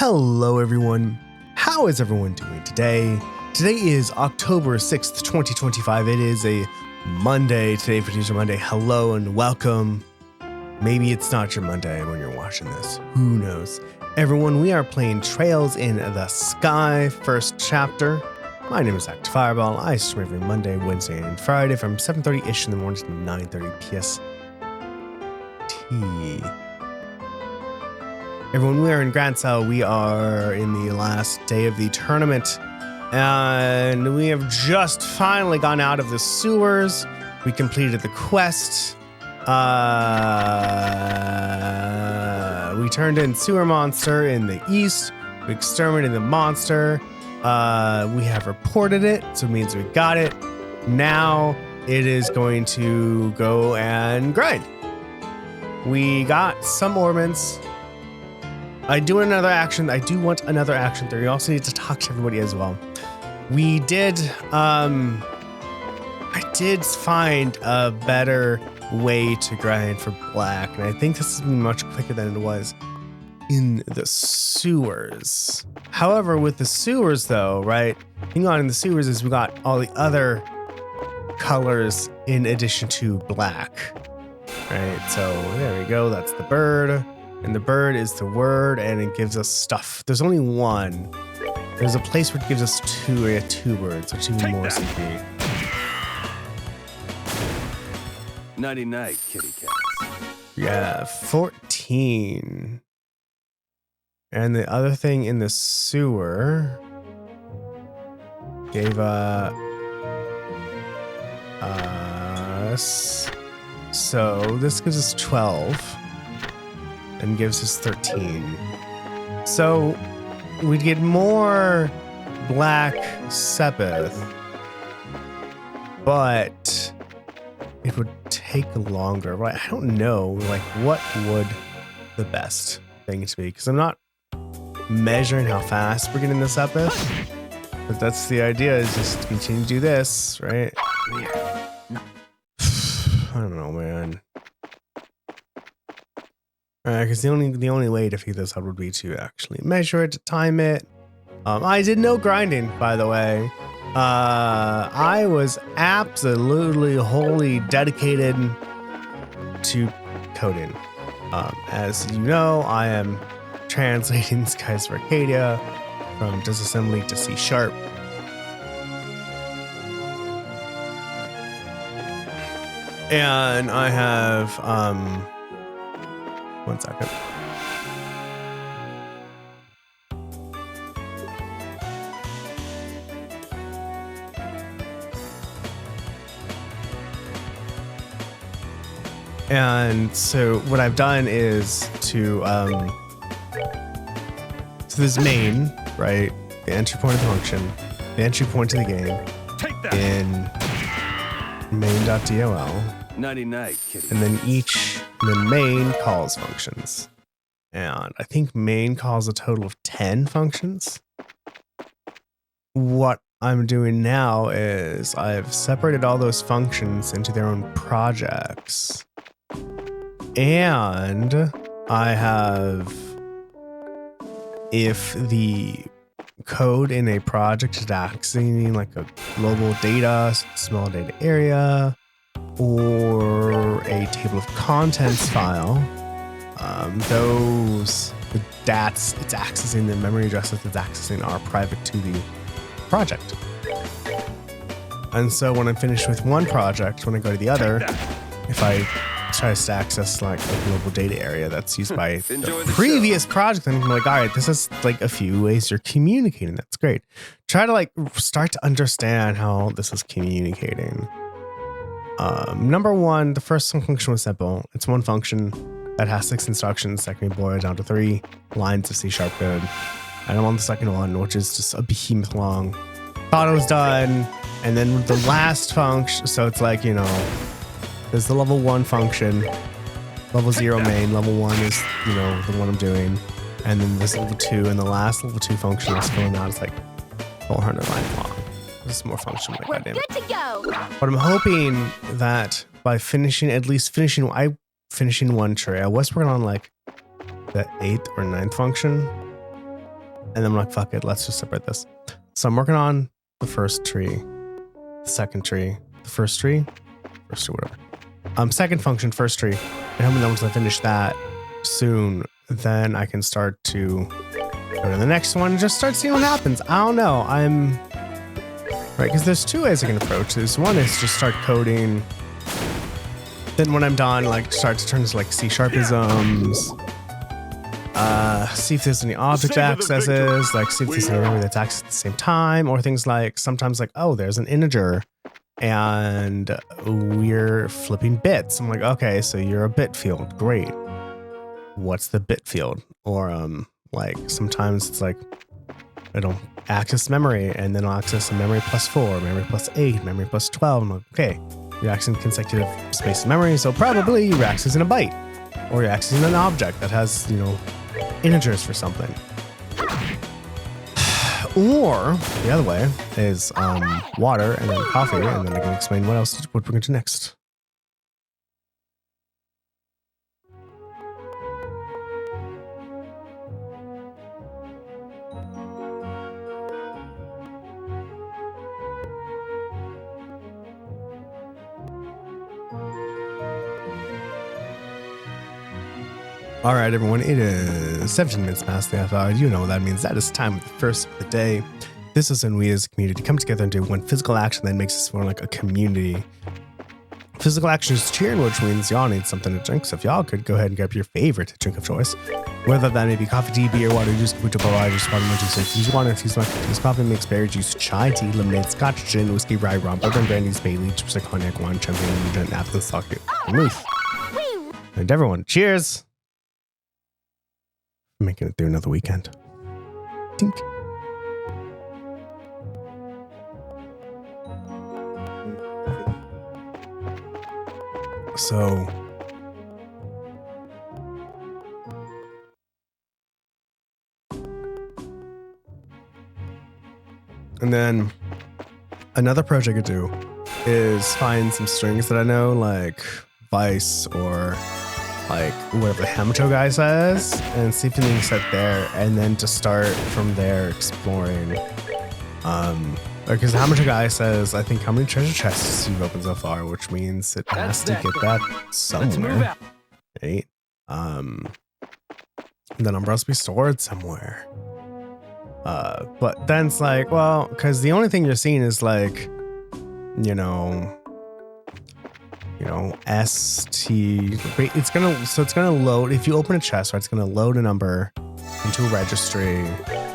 Hello everyone, how is everyone doing today? Today is October 6th, 2025. It is a Monday, today for Tuesday Monday. Hello and welcome. Maybe it's not your Monday when you're watching this, who knows? Everyone, we are playing Trails in the Sky, first chapter. My name is Active Fireball. I stream every Monday, Wednesday, and Friday from 7:30-ish in the morning to 9:30 PST. Everyone, we are in Grancel. We are in the last day of the tournament, and we have just finally gone out of the sewers. We completed the quest. We turned in sewer monster in the east. We exterminated the monster. We have reported it, so it means we got it. Now it is going to go and grind. We got some orbments. I do want another action 3. We also need to talk to everybody as well. We did, I did find a better way to grind for black, and I think this is much quicker than it was in the sewers. However, with the sewers though, right, the thing on in the sewers is we got all the other colors in addition to black, right? So there we go, that's the bird. And the bird is the word, and it gives us stuff. There's only one. There's a place where it gives us two birds, which is even more CP. Nighty night, kitty cats. Yeah, 14. And the other thing in the sewer gave us. So this gives us 12. And gives us 13. So we'd get more black Sepith, but it would take longer, right? I don't know, like, what would the best thing to be? Because I'm not measuring how fast we're getting this Sepith, but that's the idea, is just to continue to do this, right? I don't know, man. Because the only way to figure this out would be to actually measure it, time it. I did no grinding, by the way. I was absolutely wholly dedicated to coding. As you know, I am translating Skies for Arcadia from disassembly to C#. And I have one second. And so what I've done is to so this main, right, the entry point of the function, the entry point to the game. Take that. In main.dol. Nighty night, kitty. And then the main calls functions. And I think main calls a total of 10 functions. What I'm doing now is I've separated all those functions into their own projects. And I have, if the code in a project is accessing like a global data, small data area, or a table of contents file, those, the DATs, it's accessing the memory addresses, it's accessing are private to the project. And so when I'm finished with one project, when I go to the other, if I try to access like a global data area that's used by the previous project, then I'm like, all right, this is like a few ways you're communicating. That's great. Try to like start to understand how this is communicating. Number one, the first function was simple. It's one function that has 6 instructions that can be boiled down to 3 lines of C# code. And I'm on the second one, which is just a behemoth long. Thought it was done. And then the last function, so it's like, you know, there's the level 1 function, level 0 main, level 1 is, you know, the one I'm doing. And then this level 2, and the last level 2 function is filling out, it's like 400 lines long. This is more functional. Like, We're good to go. But I'm hoping that by finishing one tray, I was working on like the 8th or 9th function. And I'm like, fuck it, let's just separate this. So I'm working on the first tree, the second tree, the first tree, whatever. Second function, first tree. And once I finish that soon, then I can start to go to the next one and just start seeing what happens. I don't know. Right, because there's two ways I can approach this. One is just start coding. Then when I'm done, like start to turn to like C#isms. See if there's any object accesses, like see if there's any memory that's accessed at the same time, or things like sometimes like, oh, there's an integer and we're flipping bits. I'm like, okay, so you're a bit field. Great. What's the bit field? Or like sometimes it's like it'll access memory and then I'll access a memory +4, memory +8, memory +12. I'm like, okay, you're accessing consecutive space of memory, so probably you're accessing a byte. Or you're accessing an object that has, integers for something. Or the other way is water and then coffee, and then I can explain what we're going to do next. All right, everyone, it is 17 minutes past the half hour. You know what that means. That is time of the first of the day. This is when we as a community come together and do one physical action that makes us feel like a community. Physical action is cheering, which means y'all need something to drink. So if y'all could go ahead and grab your favorite drink of choice, whether that may be coffee, tea, beer, water, juice, kombucha, blah, juice, water, juice, infused water, infused milk, infused coffee, mixed berry juice, chai tea, lemonade, scotch, gin, whiskey, rye, rum, bourbon, brandies, Bailey, gypsy, cognac, wine, champagne, gin, naphtha, sake, vermouth. And everyone, cheers! Making it through another weekend. Tink. So and then another project I could do is find some strings that I know, like Vice or like whatever the Hamato guy says, and see if anything's set there, and then to start from there exploring. Because the Hamato guy says, I think, how many treasure chests you've opened so far, which means it has to get that somewhere, right? And then Umbrellas be stored somewhere. But then it's like, well, because the only thing you're seeing is like, ST, it's gonna load. If you open a chest, right, it's gonna load a number into a registry.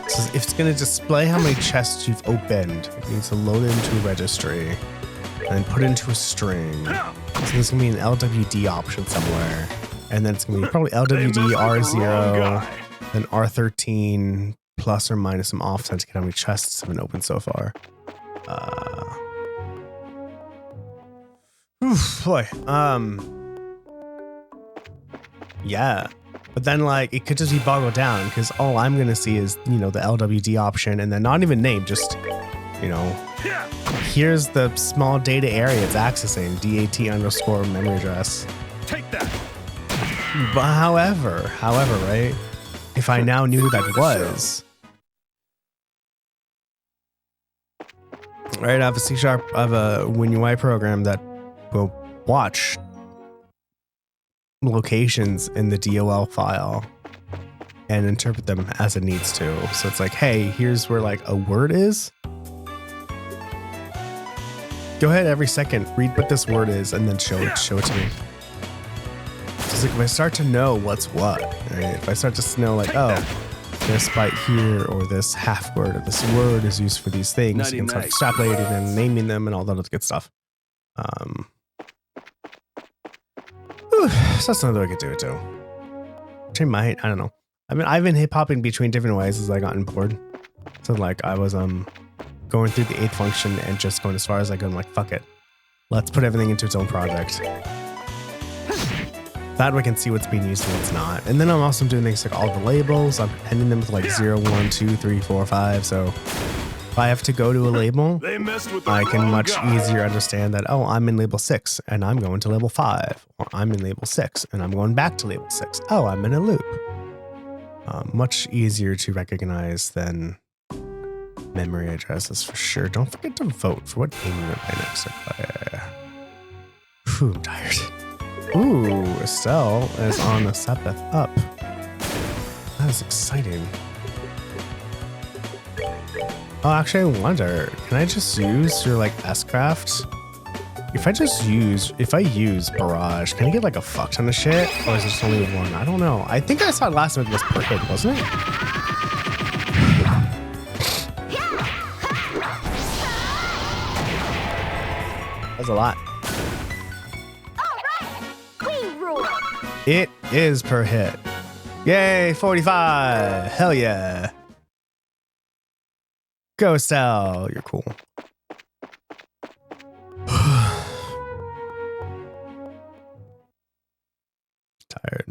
So if it's gonna display how many chests you've opened, it needs to load it into a registry and then put it into a string. So there's gonna be an LWD option somewhere, and then it's gonna be probably LWD R0, then R13 plus or minus some offset to get how many chests have been opened so far. Boy. Yeah. But then, like, it could just be boggled down because all I'm going to see is, the LWD option and then not even name, just, here's the small data area it's accessing, DAT_ memory address. Take that. But however, right? If I now knew who that was, right? I have a C# I have a WinUI program that will watch locations in the DOL file and interpret them as it needs to. So it's like, hey, here's where like a word is. Go ahead every second, read what this word is, and then show it to me. So it's like if I start to know what's what, right? If I start to know like, oh, this byte here or this half word or this word is used for these things, you can start extrapolating and naming them and all that other good stuff. So that's another way I could do it too. Which I might, I don't know. I mean, I've been hip hopping between different ways as I gotten bored. So like I was going through the 8th function and just going as far as I go. I'm like, fuck it. Let's put everything into its own project. That way I can see what's being used and what's not. And then I'm also doing things like all the labels. I'm ending them with like 0, 1, 2, 3, 4, 5. So if I have to go to a label, I can much easier understand that, oh, I'm in label 6 and I'm going to label 5. Or I'm in label 6 and I'm going back to label 6. Oh, I'm in a loop. Much easier to recognize than memory addresses for sure. Don't forget to vote for what game you're playing next. Whew, I'm tired. Ooh, Estelle is on the 7th up. That is exciting. Oh, actually, I wonder, can I just use your like S-Craft? If I use Barrage, can I get like a fuck ton of shit? Or is it just only one? I don't know. I think I saw it last time it was per hit, wasn't it? That's a lot. It is per hit. Yay, 45. Hell yeah. Go Sal, you're cool. Tired.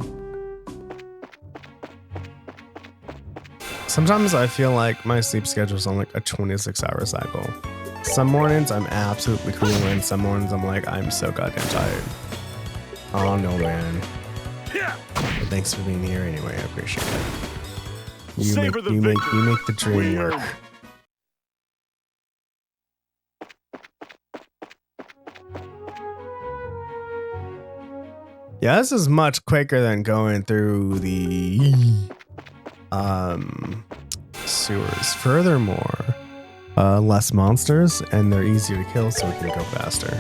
Sometimes I feel like my sleep schedule is on like a 26-hour cycle. Some mornings I'm absolutely cool, and some mornings I'm like, I'm so goddamn tired. Oh no, man. But thanks for being here anyway. I appreciate it. You make the dream work. Yeah, this is much quicker than going through the sewers. Furthermore, less monsters, and they're easier to kill, so we can go faster.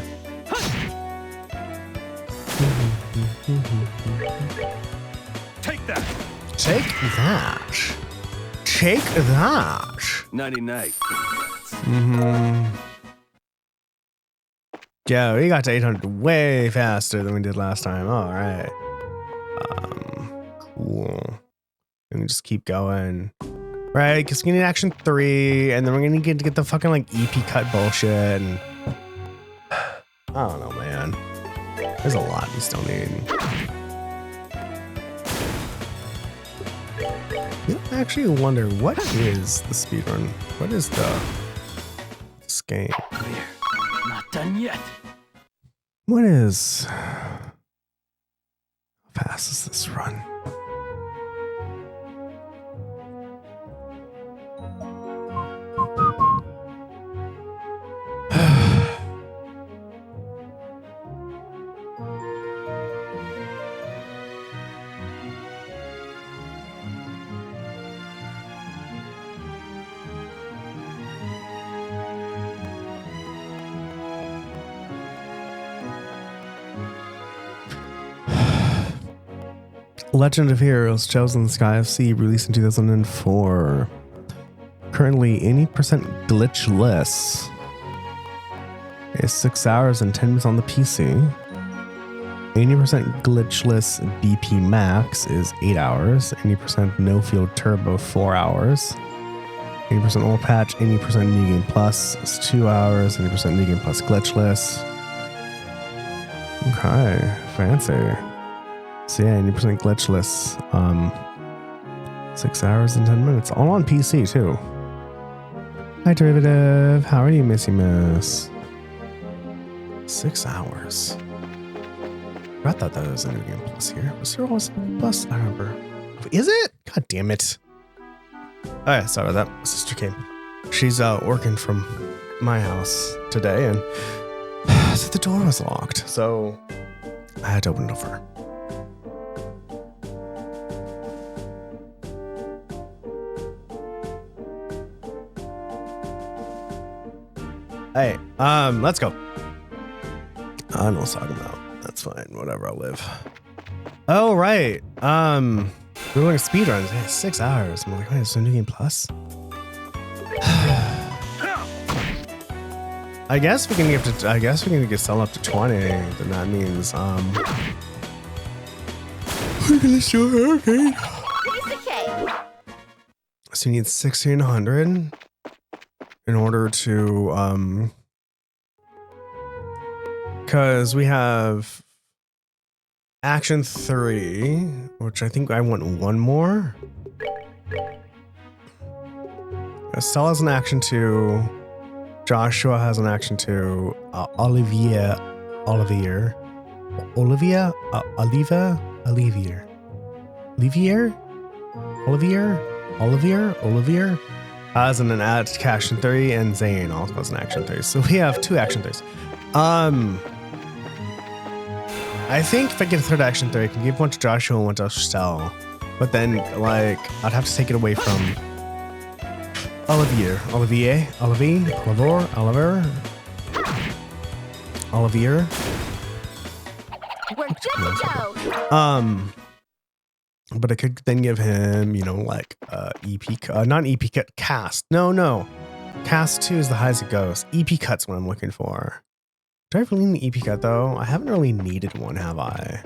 Take that. Take that. Take that. Nighty night. Yeah, we got to 800 way faster than we did last time. All right. Cool. We can just keep going. Right, because we need action 3, and then we're gonna get to get the fucking like EP cut bullshit, and I don't know, man. There's a lot we still need. You know, I actually wonder, what is the speedrun? What is this game? Clear. Not done yet. What is... How fast is this run? Legend of Heroes, Trails in the Sky of Sea, released in 2004. Currently 80% glitchless. It's 6 hours and 10 minutes on the PC. 80% glitchless BP max is 8 hours. 80% no field turbo 4 hours. 80% oil patch, 80% new game plus is 2 hours. 80% new game plus glitchless. Okay, fancy. So yeah, 80% glitchless. 6 hours and 10 minutes. All on PC too. Hi Derivative, how are you, Missy Miss? 6 hours. I thought that was a new game plus here. Was there always a new game plus? I remember. Is it? God damn it. Alright, sorry about that. My sister came. She's working from my house today, and so the door was locked, so I had to open it for her. Hey, let's go. I know what I'm talking about. That's fine. Whatever, I'll live. Oh, right. We're doing speedruns. Yeah, 6 hours. I'm like, wait, it's a new game plus? I guess we can get sell up to 20. Then that means, we're gonna show hurricane. So you need 1600 in order to, because we have action 3, which I think I want one more. Estelle has an action 2. Joshua has an action 2. Olivier. Olivier has an action 3, and Zane also has an action 3. So we have 2 action 3s. I think if I get a 3rd action 3, I can give one to Joshua and one to Estelle. But then, like, I'd have to take it away from Olivier. We're good to go. But I could then give him, you know, like EP, not EP cut, cast. No. Cast 2 is the highest it goes. EP cut's what I'm looking for. Do I really need an EP cut though? I haven't really needed one, have I?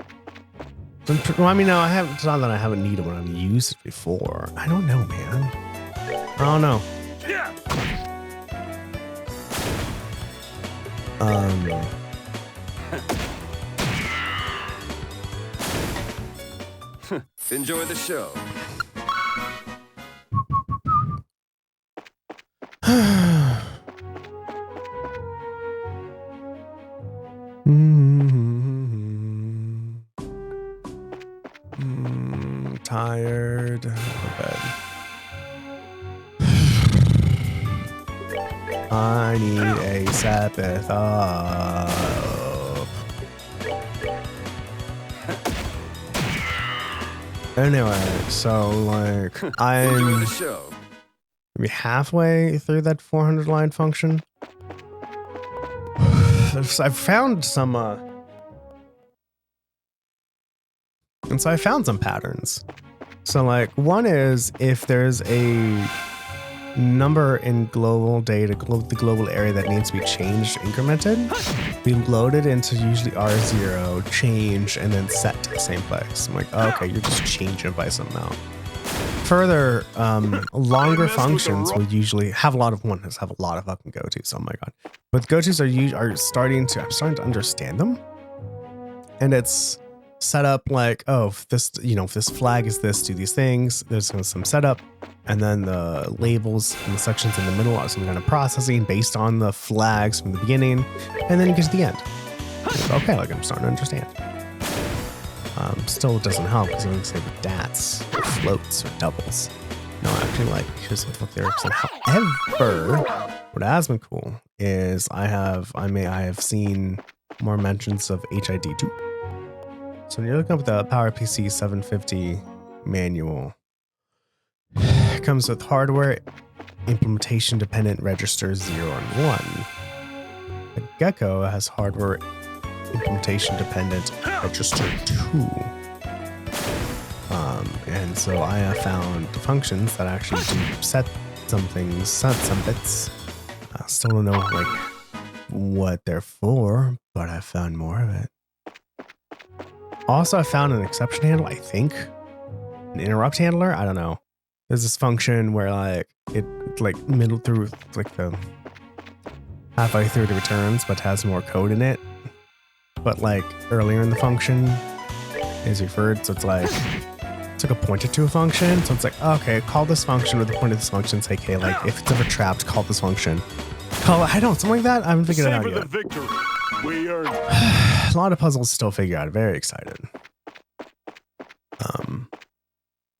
Well, I mean, no, I haven't. It's not that I haven't needed one. I've used it before. I don't know, man. I don't know. Enjoy the show. Tired. Go to bed. I need a Sabbath up. Anyway, so like I'm maybe halfway through that 400 line function. I've found some and so I found some patterns. So like one is if there's a number in global data, the global area that needs to be changed, incremented, we load it into usually R0, change, and then set to the same place. I'm like, oh, okay, you're just changing it by some amount. Further, longer functions will usually have a lot of fucking go-tos. Oh my god. But go-tos I'm starting to understand them. And it's set up like, oh, if this, you know, if this flag is this, do these things. There's some setup, and then the labels and the sections in the middle are some kind of processing based on the flags from the beginning, and then you get to the end. Like, okay, like I'm starting to understand. Still doesn't help because it doesn't say the DATs, or floats, or doubles. No, actually, like here's what the lyrics are. However, what has been cool is I have seen more mentions of HID2. So when you're looking up the PowerPC 750 manual, it comes with hardware implementation dependent registers 0 and 1. The Gecko has hardware implementation dependent register 2. And so I have found functions that actually do set some things, set some bits. I still don't know like what they're for, but I found more of it. Also, I found an exception handle, I think. An interrupt handler? I don't know. There's this function where like it like middle through like the halfway through the returns, but has more code in it. But like earlier in the function is referred, so it's like a pointer to a function. So it's like, okay, call this function with the point of this function. Say, okay, like if it's ever trapped, call this function. I don't, something like that. I haven't figured it out yet. Victory. We earned A lot of puzzles still figure out. Very excited.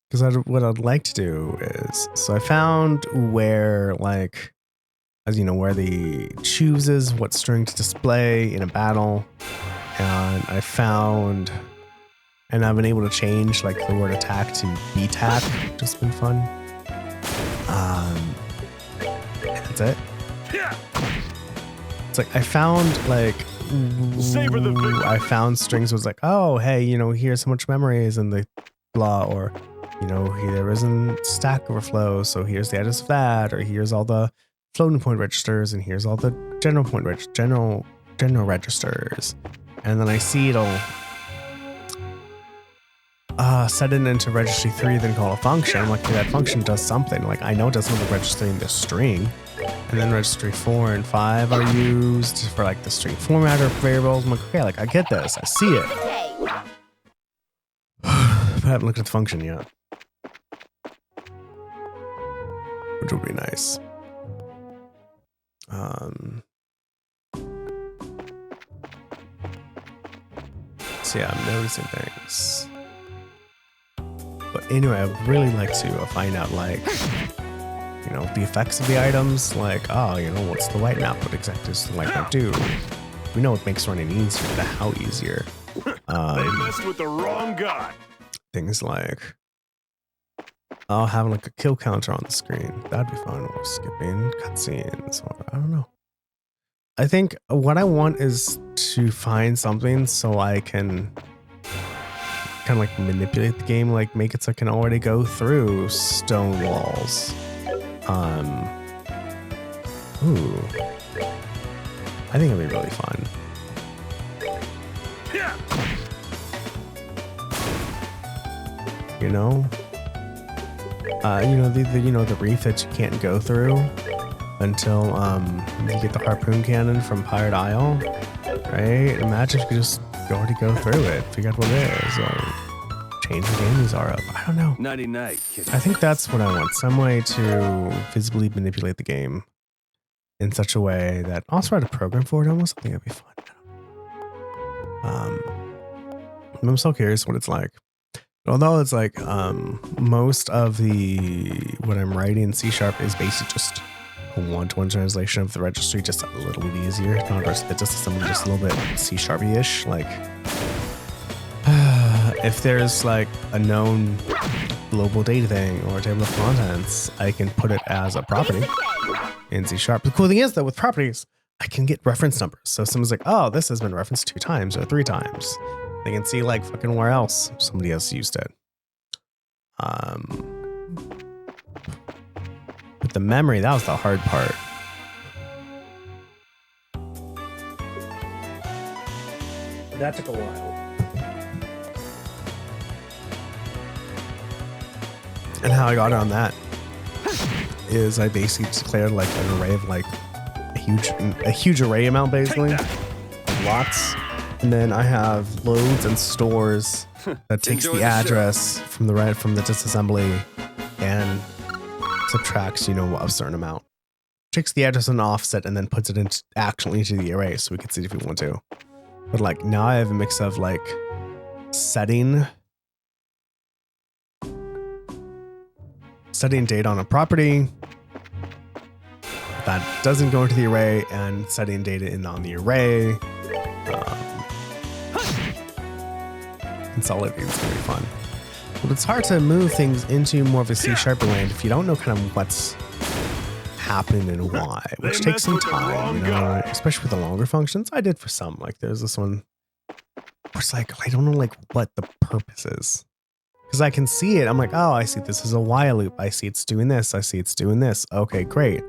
Because what I'd like to do is, so I found where like, as you know, where the chooses what string to display in a battle, and I found, and I've been able to change like the word attack to BTAC, which has been fun. That's it. It's like I found like. Savor the victory. I found strings was like, oh, hey, you know, here's how much memory is in the blah, or, you know, there isn't stack overflow, so here's the address of that, or here's all the floating point registers, and here's all the general point general registers, and then I see it'll set it into registry 3, then call a function. I'm like, okay, that function does something. Like I know it does something registering the string. And then registry 4 and 5 are used for like the string formatter variables. I'm like, okay, like I get this. I see it. But I haven't looked at the function yet. Which would be nice. So yeah, I'm noticing things. But anyway, I'd really like to find out, like, you know, the effects of the items. Like, oh, you know, what's the white map? What exactly does the white map do? We know it makes running easier, but how easier? They messed with the wrong guy. Things like, oh, having like a kill counter on the screen. That'd be fun. Or skipping cutscenes. Or I don't know. I think what I want is to find something so I can kind of like manipulate the game, like make it so I can already go through stone walls. Ooh. I think it'll be really fun. You know? The reef that you can't go through until you get the harpoon cannon from Pirate Isle, right? Imagine if you could just already go through it, figure out what it is, or change the games are up. I don't know. Nighty night, kid. I think that's what I want. Some way to visibly manipulate the game in such a way that also write a program for it almost. I think that'd be fun. I'm so curious what it's like. Although it's like most of what I'm writing in C# is basically just a one-to-one translation of the registry, just a little bit easier. Not just something just a little bit C#-ish. Like if there's like a known global data thing or a table of contents, I can put it as a property in C#. The cool thing is that with properties, I can get reference numbers. So if someone's like, oh, this has been referenced 2 times or 3 times. They can see like fucking where else somebody else used it. With the memory, that was the hard part. That took a while. And how I got on that is I basically declared like an array of like a huge array amount basically. Lots. And then I have loads and stores that takes the address from the disassembly and subtracts, a certain amount. Takes the address and offset and then puts it actually into the array so we can see if we want to. But like now I have a mix of like setting data on a property that doesn't go into the array and setting data in on the array. Consolidating is going to be fun. But it's hard to move things into more of a C# land if you don't know kind of what's happening and why, which takes some time, especially with the longer functions. I did for some. Like there's this one where it's like, I don't know like what the purpose is. Because I can see it. I'm like, oh, I see this is a while loop. I see it's doing this. I see it's doing this. Okay, great.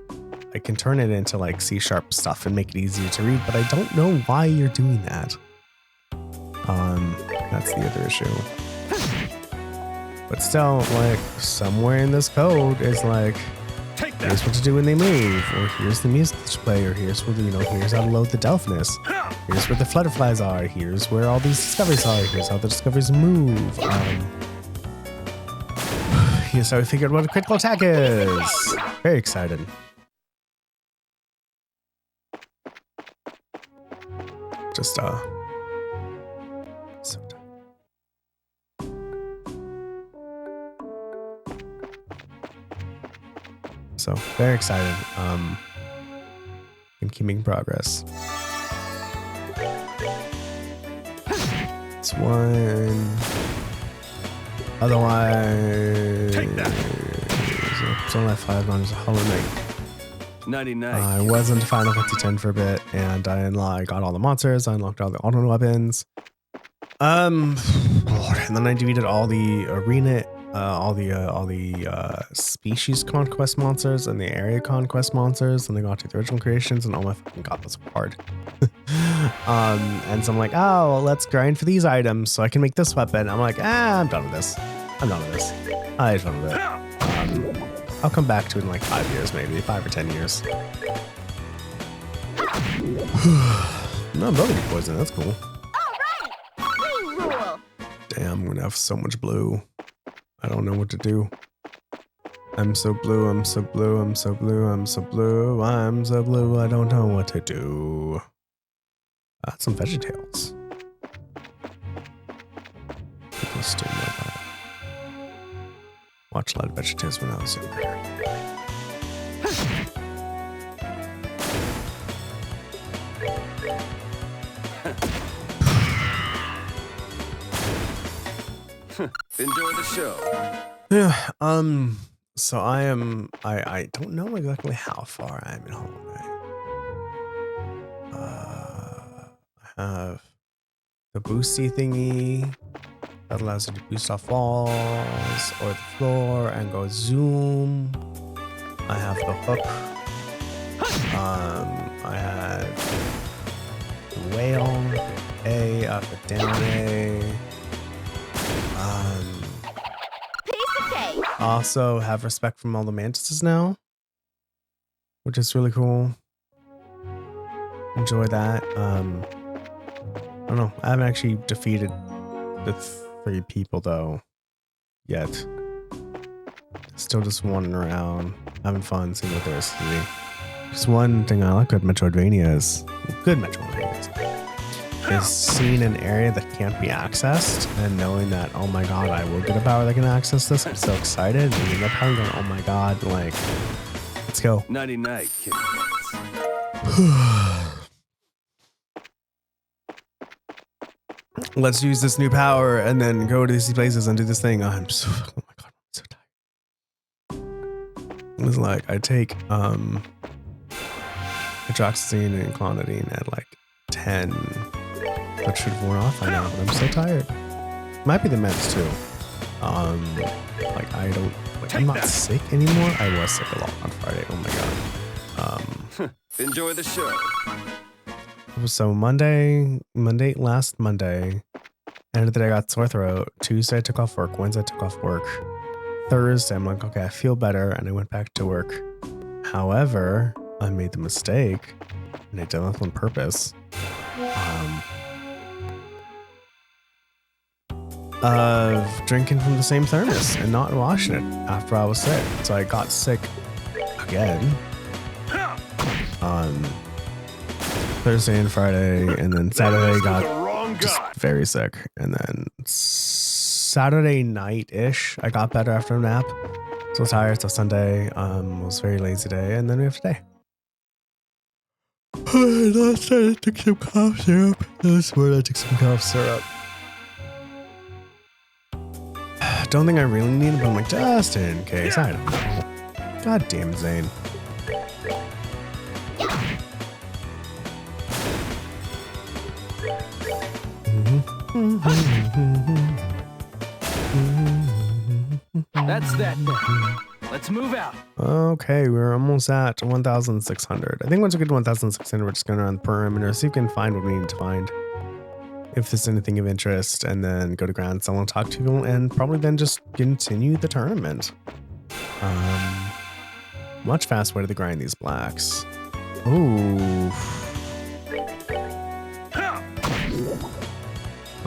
I can turn it into like C# stuff and make it easier to read, but I don't know why you're doing that. That's the other issue. But still, like, somewhere in this code is like, here's what to do when they move, or here's the music to play, or here's where here's how to load the Delphinus. Here's where the Flutterflies are. Here's where all these discoveries are. Here's how the discoveries move. Here's how we figured what a critical attack is. Very excited. Just so very excited. And keeping progress. It's one. Otherwise, it's only 5 rounds of Hollow Knight. 99. I was into Final Fantasy X for a bit, and I got all the monsters. I unlocked all the auto weapons. And then I defeated all the arena, all the species conquest monsters and the area conquest monsters, and they got to the original creations, and oh my fucking god, that's hard. And so I'm like, oh, well, let's grind for these items so I can make this weapon. I'm like, I'm done with this. I had fun with it. I'll come back to it in like 5 years, maybe 5 or 10 years. No, I'm building poison. That's cool. All right, we rule. Damn, I'm gonna have so much blue. I don't know what to do. I'm so blue. I'm so blue. I'm so blue. I'm so blue. I'm so blue. I don't know what to do. Some VeggieTales. People still know that. watched a lot of VeggieTales when I was younger. Enjoy the show. Yeah. So I don't know exactly how far I'm in Holiday. I have the boosty thingy that allows you to boost off walls or the floor and go zoom. I have the hook. I have the whale, A, up and down A. Piece of cake. Also have respect from all the mantises now, which is really cool. Enjoy that. I don't know. I haven't actually defeated the 3 people though yet. Still just wandering around, having fun, seeing what there is to do. Just one thing I like about Metroidvanias, is seeing an area that can't be accessed and knowing that, oh my god, I will get a power that can access this. I'm so excited. And you end up having going, oh my god, like, let's go. Nighty night, kitty cats. Let's use this new power and then go to these places and do this thing. Oh my god, I'm so tired. It's like I take hydroxyzine and clonidine at like 10. That should have worn off by now, but I'm so tired. Might be the meds too. Like I don't, like I'm not sick anymore. I was sick a lot on Friday. Oh my god. Enjoy the show. So last Monday, end of the day I got sore throat. Tuesday I took off work. Wednesday I took off work. Thursday I'm like, okay, I feel better, and I went back to work. However, I made the mistake, and I did that on purpose. Of drinking from the same thermos and not washing it after I was sick. So I got sick again on Thursday and Friday, and then Saturday got just very sick. And then Saturday night-ish, I got better after a nap. So tired. So Sunday was a very lazy day, and then we have today. Last night I took some cough syrup. This morning I took some cough syrup. Don't think I really need it, but I'm like, just in case. I don't know. God damn, Zane. That's that then. Let's move out. Okay, we're almost at 1,600. I think once we get to 1,600, we're just going around the perimeter, see if we can find what we need to find. If there's anything of interest, and then go to Grancel and talk to people, and probably then just continue the tournament. Much fast way to grind these blacks. Ooh.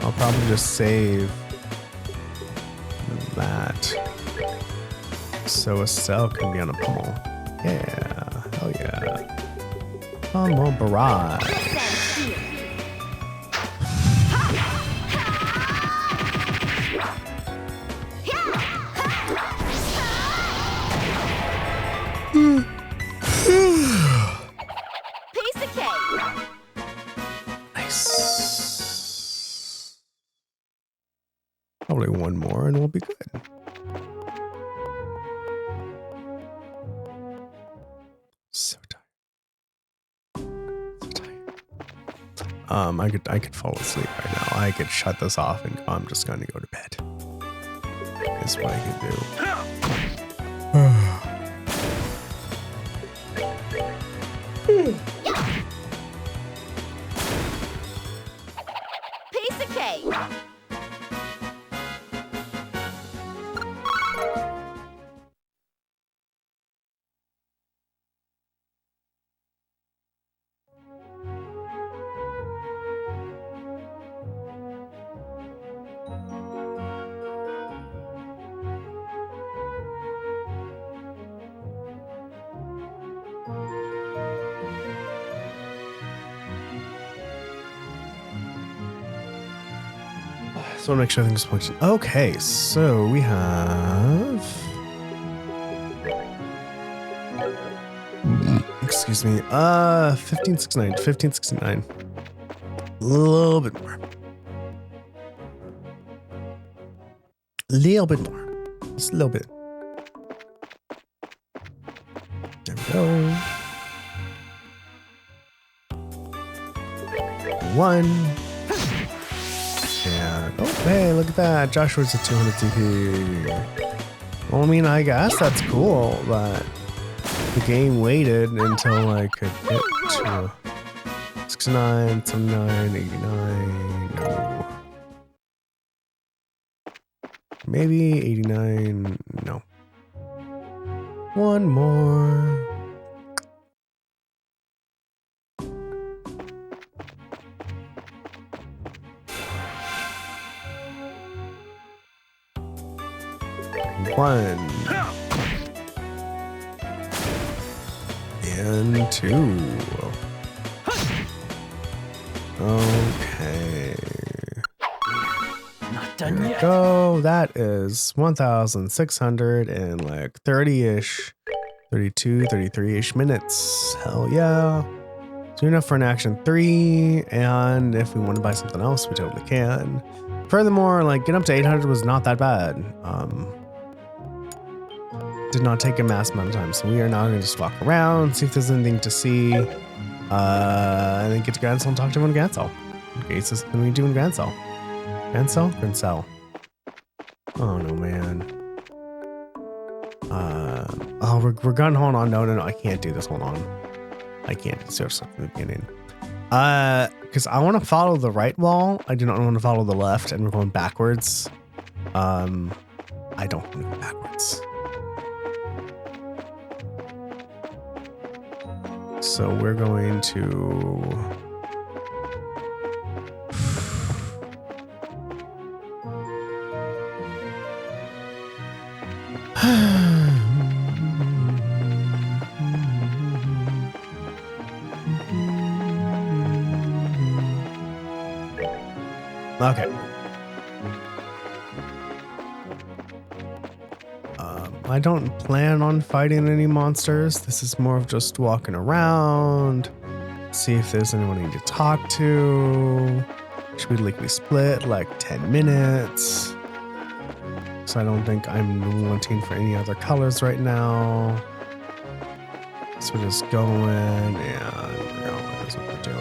I'll probably just save that so Estelle can be on a pummel. Yeah, hell yeah. Pummel barrage. Piece of cake. Nice. Probably one more and we'll be good. So tired. So tired. I could fall asleep right now. I could shut this off and I'm just gonna go to bed. Is what I can do. Piece of cake. So I want to make sure things function. Okay, so we have Excuse me. 1569. 1569. A little bit more. Little bit more. Just a little bit. There we go. 1. And oh, hey, look at that. Joshua's at 200 TP. Well, I mean, I guess that's cool, but the game waited until I could get to 69, 79, 89. No. Maybe 89. No. One more. One. And 2. Okay. Not done There we yet. go. That is 1,600 and like 30-ish, 32, 33-ish minutes. Hell yeah. So enough for an action 3. And if we want to buy something else, we totally can. Furthermore, like getting up to 800 was not that bad. Did not take a mass amount of time. So we are now going to just walk around, see if there's anything to see. And then get to Grancel and talk to him on Grancel. Okay, so what are we doing Grancel? Grancel? Oh no, man. Oh, we're gonna hold on. No, I can't do this. Hold on. I can't do this from the beginning. Because I want to follow the right wall. I do not want to follow the left, and we're going backwards. I don't want to go backwards. So we're going to. Okay. I don't plan on fighting any monsters. This is more of just walking around, see if there's anyone I need to talk to. Should we likely split like 10 minutes? So I don't think I'm wanting for any other colors right now. So we're just going and we're going. That's what we're doing.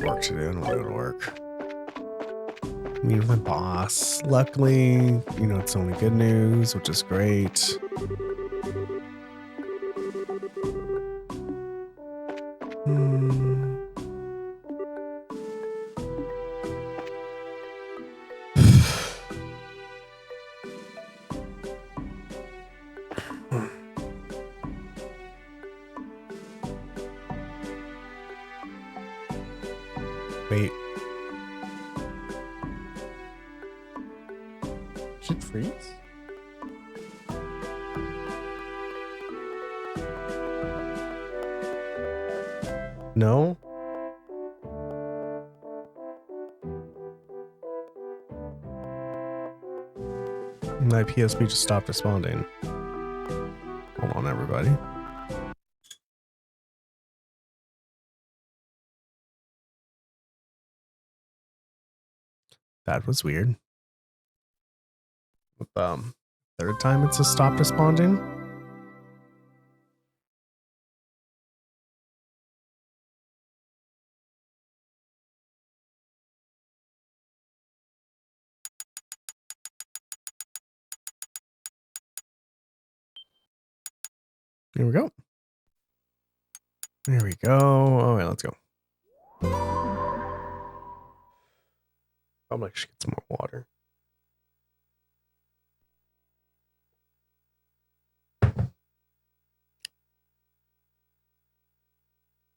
Work to do. I don't want to go to work. Meet with my boss. Luckily, it's only good news, which is great. Wait. Should freeze? No? My PSP just stopped responding. Hold on, everybody. That was weird. Third time it's just stopped responding. Here we go. There we go. Oh, wait, let's go. Probably should get some more water.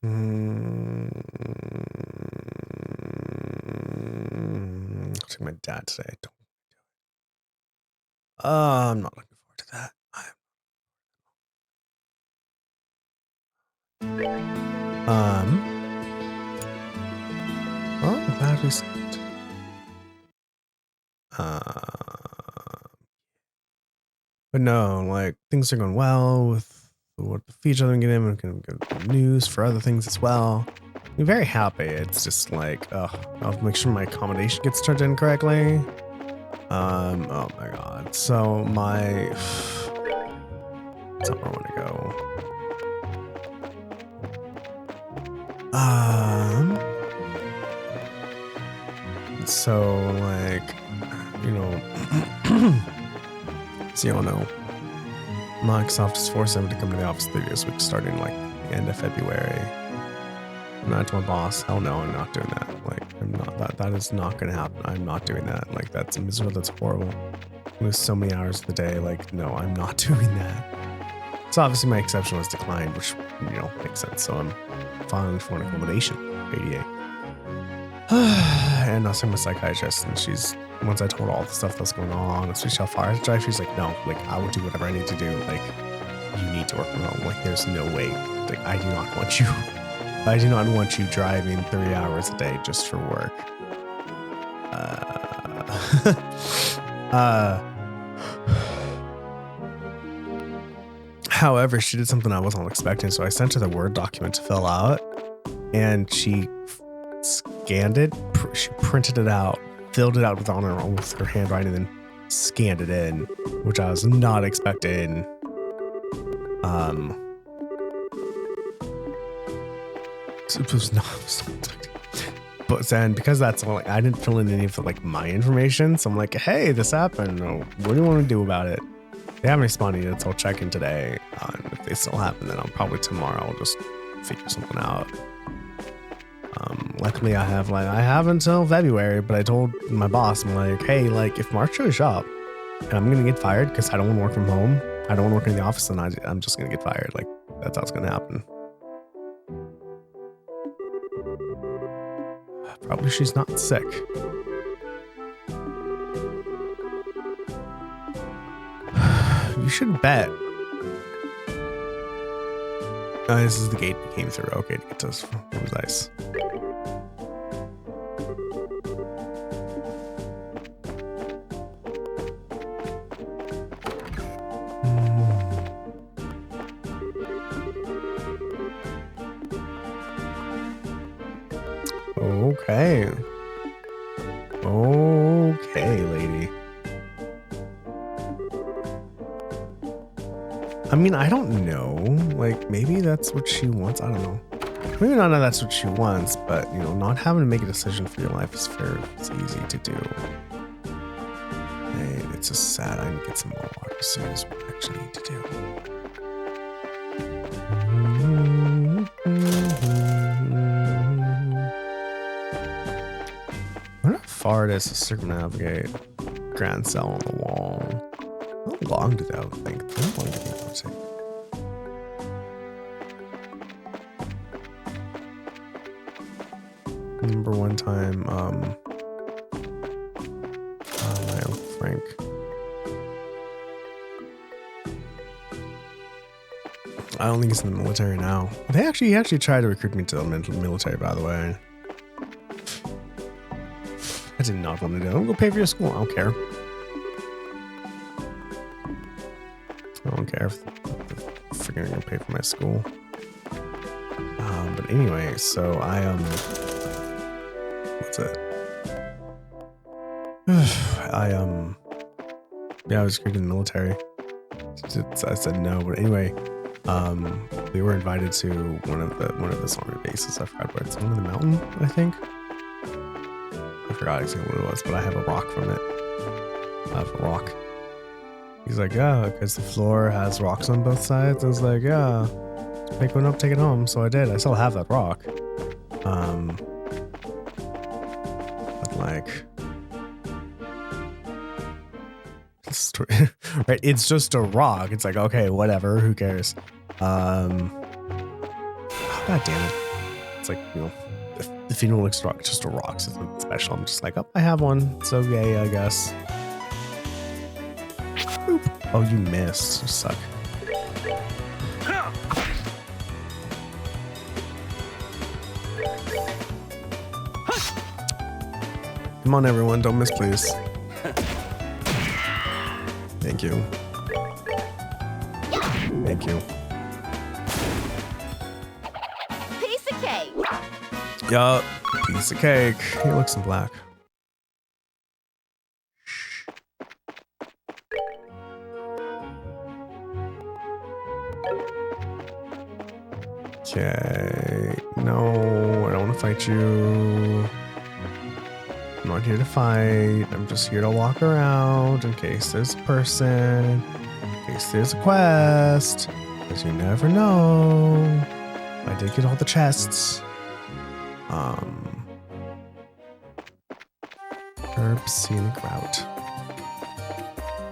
I'll take my dad today. I'm not looking forward to that. Oh, glad we saved. But no, like things are going well with what the feature I'm getting. I'm gonna get news for other things as well. I'm very happy. It's just like, I'll make sure my accommodation gets turned in correctly. Oh my god. So that's not where I want to go. So like, you know, so you all know, Microsoft is forcing them to come to the office 3 days a week starting like the end of February. And I told my boss, hell no, I'm not doing that. Like, I'm not, that is not going to happen. I'm not doing that. Like, that's miserable. That's horrible. Lose so many hours of the day. Like, no, I'm not doing that. So obviously my exception was declined, which, you know, makes sense. So I'm filing for an accommodation, ADA. And I was talking to my psychiatrist, and she's, once I told her all the stuff that's going on, especially how far I drive, she's like, no, like, I will do whatever I need to do. Like, you need to work from home. Like, there's no way. Like, I do not want you driving 3 hours a day just for work. However, she did something I wasn't expecting, so I sent her the Word document to fill out, and she scanned it, she printed it out, filled it out with on her own with her handwriting, and then scanned it in, which I was not expecting. It was not expecting. But then because that's all, like, I didn't fill in any of the, like, my information, so I'm like, hey, this happened. What do you want to do about it? They haven't responded yet, so I'll check in today. If they still happen, then I'll probably tomorrow I'll just figure something out. Luckily I have until February, but I told my boss, I'm like, hey, like, if March shows up and I'm gonna get fired because I don't want to work from home, I don't want to work in the office, then I'm just gonna get fired. Like, that's how it's gonna happen. Probably she's not sick. You should bet. Oh, this is the gate we came through. Okay, to get to us. That was nice. Okay. Okay, lady. I mean, I don't know. Like, maybe that's what she wants. I don't know. Maybe not that's what she wants, but, you know, not having to make a decision for your life is fair. It's easy to do. Hey, it's just sad. I need to get some more water as soon as we actually need to do. I wonder how far it is to circumnavigate Grancel on the wall. How long did that think? How long did it take? I remember one time, my Uncle Frank. I don't think he's in the military now. He actually tried to recruit me to the military, by the way. I did not want to do it. I'm gonna go pay for your school. I don't care. I don't care if they're freaking gonna pay for my school. But anyway, so what's it? Yeah, I was recruited in the military. I said no, but anyway, we were invited to one of the army bases. I forgot where it's on the mountain, I think. I forgot exactly what it was, but I have a rock from it. I have a rock. He's like, yeah, because the floor has rocks on both sides. I was like, yeah, pick one up, take it home. So I did. I still have that rock. But like, right? It's just a rock. It's like, okay, whatever. Who cares? God damn it! It's like, you know, the funeral looks just a rock. So it's nothing special. I'm just like, oh, I have one. So yay, I guess. Boop. Oh, you missed. You suck. Come on, everyone. Don't miss, please. Thank you. Thank you. Piece of cake. Yup. Piece of cake. He looks in black. Okay. No, I don't want to fight you. I'm not here to fight. I'm just here to walk around in case there's a person, in case there's a quest, because you never know. I did get all the chests. Herb scenic route.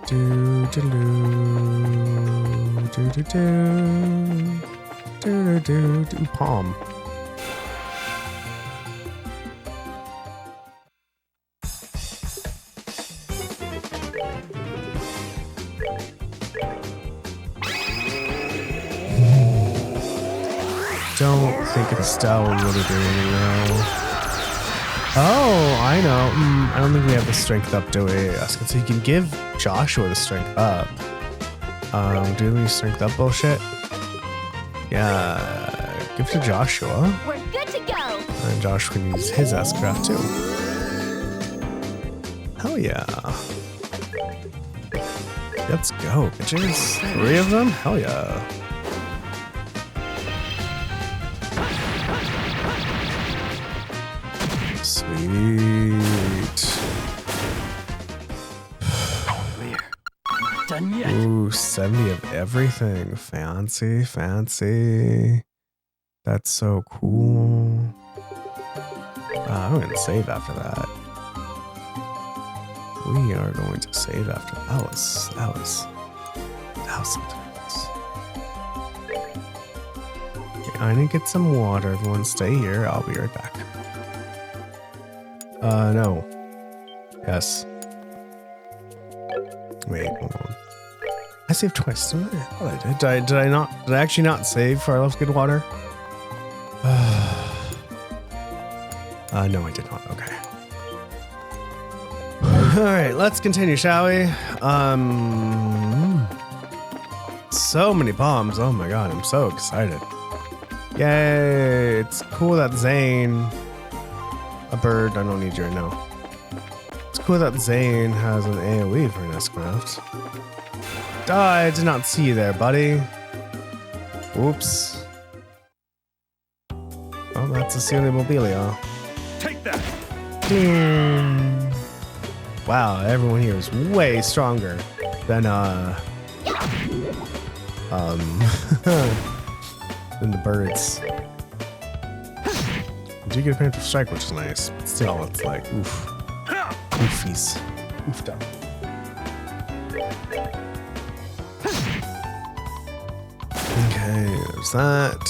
Do do do do do do. Do palm. Don't think it's stone would do anything though. Oh, I know. I don't think we have the strength up, do we? So you can give Joshua the strength up. Do we have any strength up bullshit? Yeah, give to Joshua. We're good to go. And Josh can use his S-craft too. Hell yeah. Let's go, bitches. 3 of them? Hell yeah. Sweet. Done yet? Ooh, 70 of everything. Fancy, fancy. That's so cool. I'm going to save after that. We are going to save after that. Was something else. Okay, I need to get some water. Everyone stay here. I'll be right back. No. Yes. Wait, hold on. I saved twice, didn't I? I thought I did. Did I not? Did I actually not save for I love good water? No, I did not. Okay. All right, let's continue, shall we? So many bombs. Oh my god, I'm so excited. Yay! It's cool that Zane, a bird. I don't need you right now. It's cool that Zane has an AoE for an S-craft. I did not see you there, buddy. Oops. Oh, that's a Cecilia Mobilia. Take that. Ding. Wow, everyone here is way stronger than than the birds. You do get a penetrative strike, which is nice, but still, it's like oof. Oofies. Oofed up. Okay, there's that.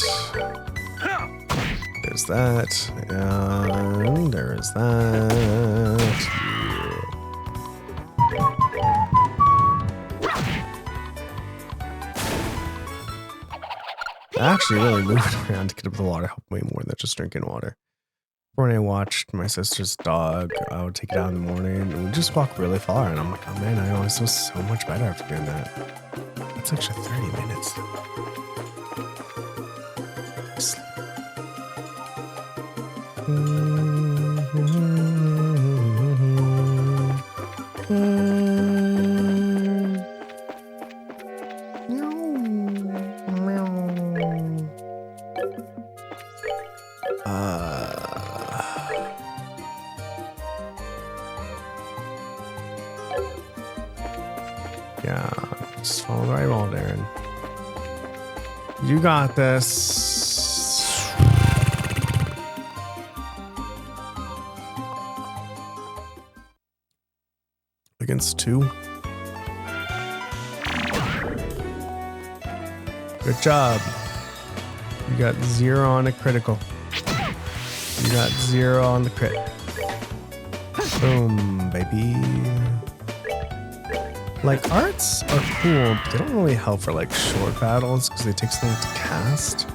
There's that. And there's that. I actually really moving around to get up the water helped way more than just drinking water. When I watched my sister's dog, I would take it out in the morning and we'd just walk really far. And I'm like, oh man, I always feel so much better after doing that. That's actually 30 minutes. Yeah, just follow the right wall, Darren. You got this. Against 2. Good job. You got 0 on a critical. You got 0 on the crit. Boom, baby. Like, arts are cool, but they don't really help for like short battles because they take so long to cast.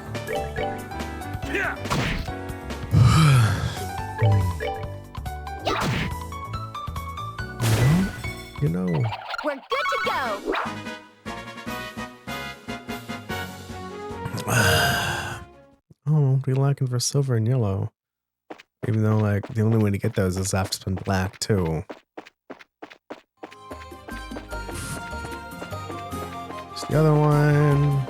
you know. We're good to go. Oh, be lacking for silver and yellow. Even though, like, the only way to get those is to have to spend black, too. It's the other one.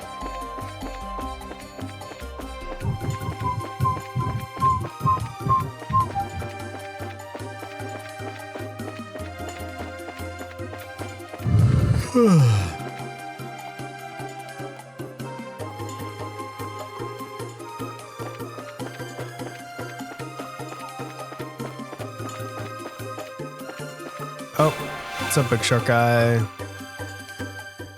Oh, what's up, big shark guy? I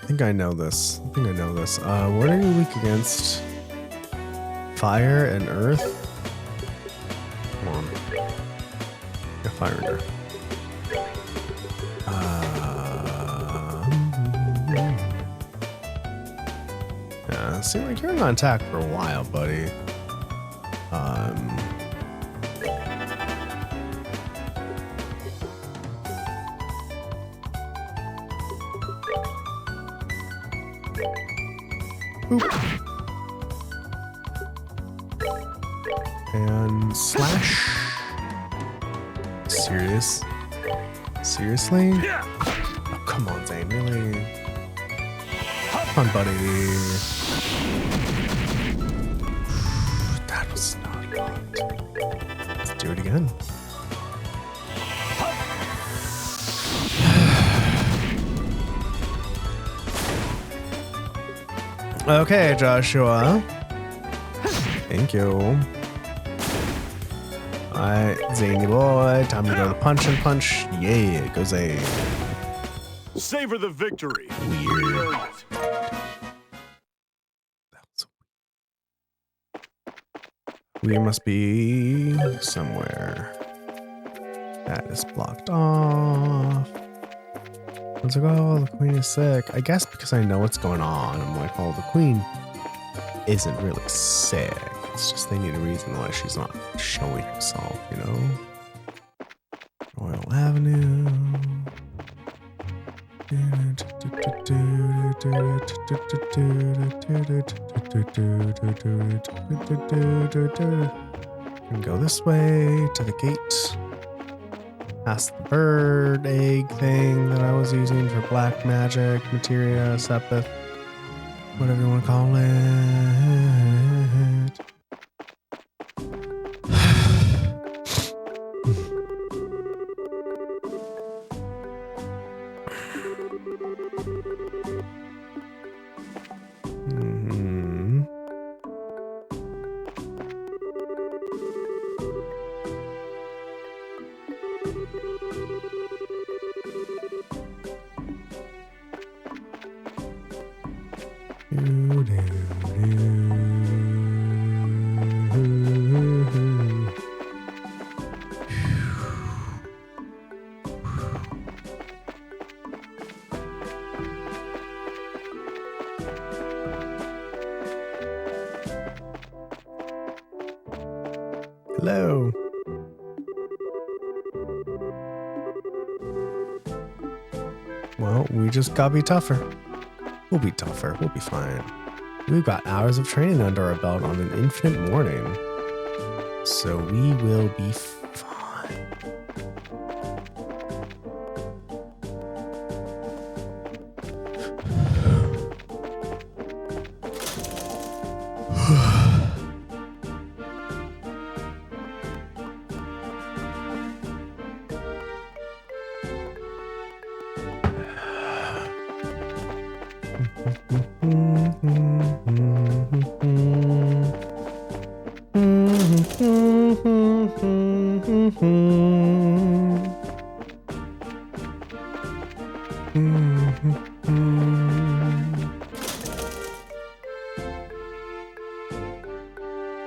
think I know this. What are you weak against? Fire and earth? Come on. Yeah, fire and earth. Yeah, seems like you're on attack for a while, buddy. Boop. And slash. Seriously? Oh, come on, Zane, really? Come on, buddy. That was not good. Let's do it again. Okay, Joshua. Thank you. Alright, zany boy. Time to go to the punch and punch. Yeah, go Zane. Savor the victory. Weird. We must be somewhere. That is blocked off. Let's go. Oh, the queen is sick. I guess because I know what's going on. I'm like, oh, the queen isn't really sick. It's just they need a reason why she's not showing herself, you know? Royal Avenue. Can go this way to the gate. Past the bird egg thing that I was using for black magic materia, sepith, whatever you want to call it. Hello. Well, we just gotta be tougher. We'll be tougher. We'll be fine. We've got hours of training under our belt on an infinite morning. So we will be fine.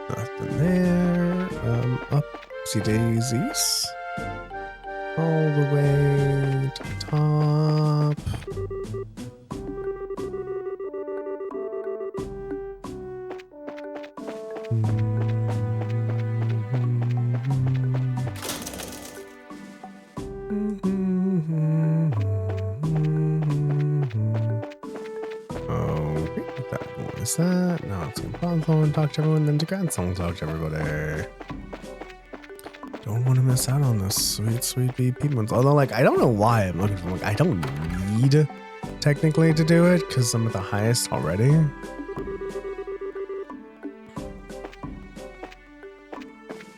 Nothing there. Upsy daisies. All the way to the top. Is that? No, it's gonna Bonthorn and talk to everyone, then to Grancel and talk to everybody. Don't want to miss out on this sweet, sweet BP ones. Although, like, I don't know why I'm looking for, like, I don't need technically to do it because I'm at the highest already.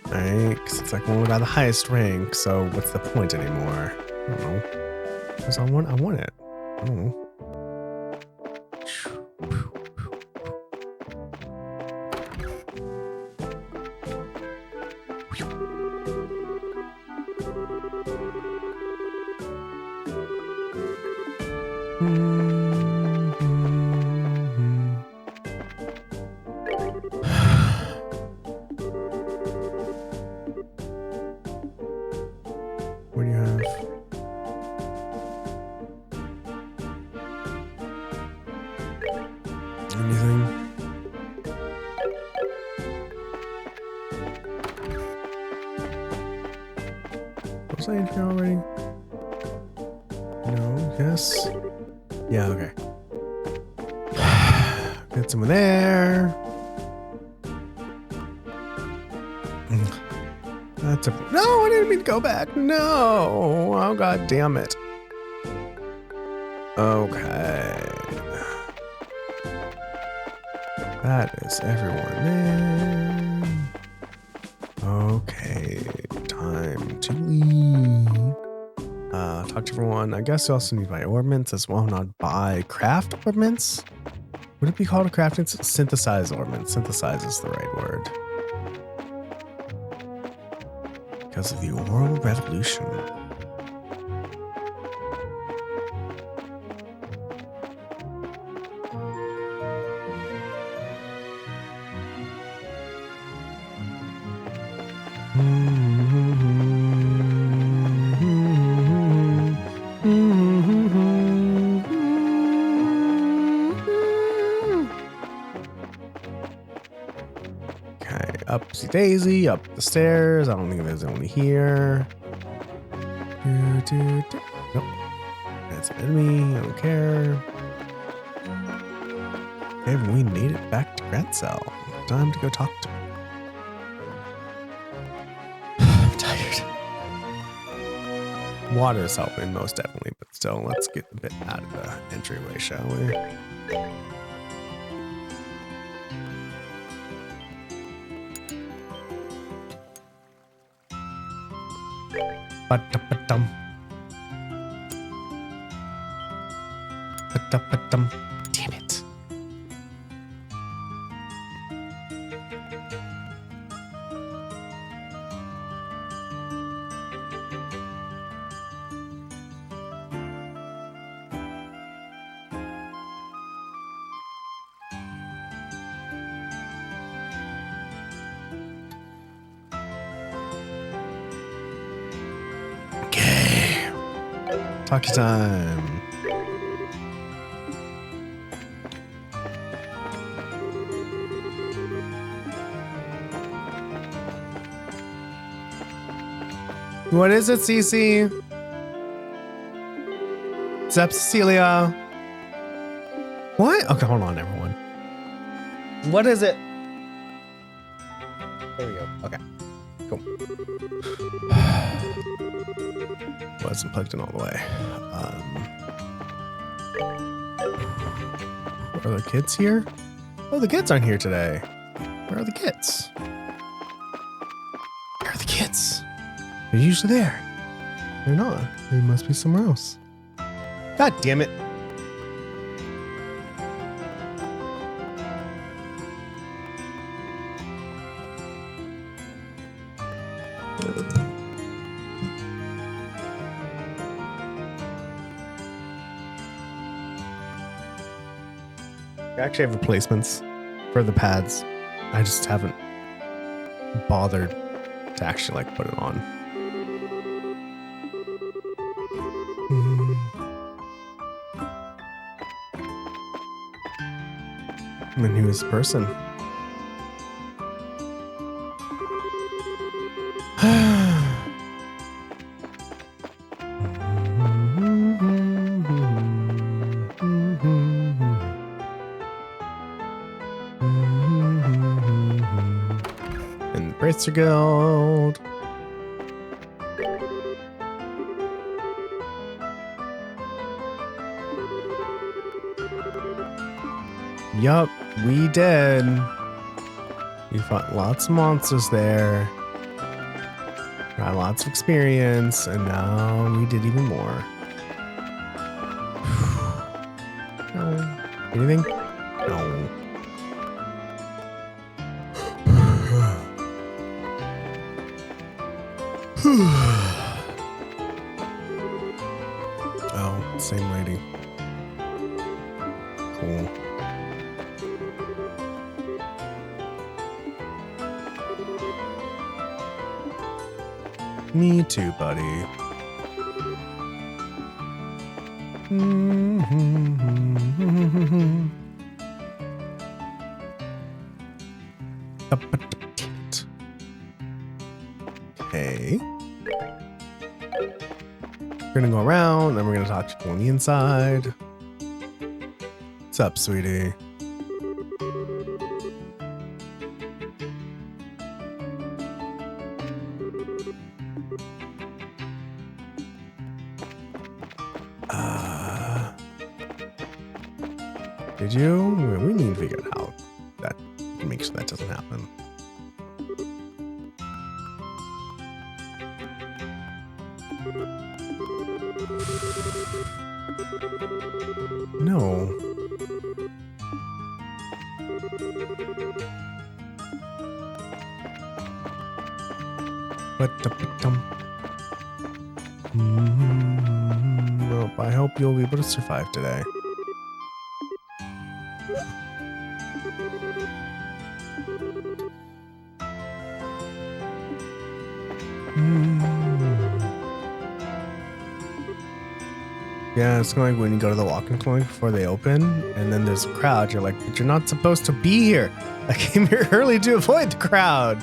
Right? Because it's like, well, we got the highest rank, so what's the point anymore? I don't know. Because I want it. I don't know. What do you have? Anything? Was I in here already? No, yes. Yeah, okay. Get someone there. That's a no, I didn't mean to go back. No. Oh god damn it. Okay. That is everyone in. Okay. Time to leave. Talk to everyone. I guess you also need buy ornaments as well, not buy craft ornaments. Would it be called a crafting? Synthesize ornaments. Synthesize is the right word. Because of the oral revolution. Upsy daisy, up the stairs. I don't think there's anyone here. Nope. That's an enemy. I don't care. Okay, we made it back to Grancel. Time to go talk to him. I'm tired. Water is helping most definitely, but still, let's get a bit out of the entryway, shall we? Ba-da-ba-dum. Ba-da-ba-dum. Damn it. Talkie time. What is it, Cece? Zep Cecilia. What? Okay, hold on, everyone. What is it? There we go. Okay. Cool. Wasn't plugged in all the way. Are the kids here? Oh, the kids aren't here today. Where are the kids? Where are the kids? They're usually there. They're not. They must be somewhere else. God damn it. I actually have replacements for the pads. I just haven't bothered to actually like put it on. And then who is the person? Racer Guild. Yup, we did. We fought lots of monsters there. Got lots of experience, and now we did even more. No. Anything? No. Oh, same lady. Cool. Me too, buddy. Okay. We're gonna go around, then we're gonna talk to people on the inside. What's up, sweetie? Did you? We need to figure out how that make sure that doesn't happen. No. Well, I hope you'll be able to survive today. Yeah, it's kind of like when you go to the walk-in clinic before they open, and then there's a crowd. You're like, but you're not supposed to be here. I came here early to avoid the crowd.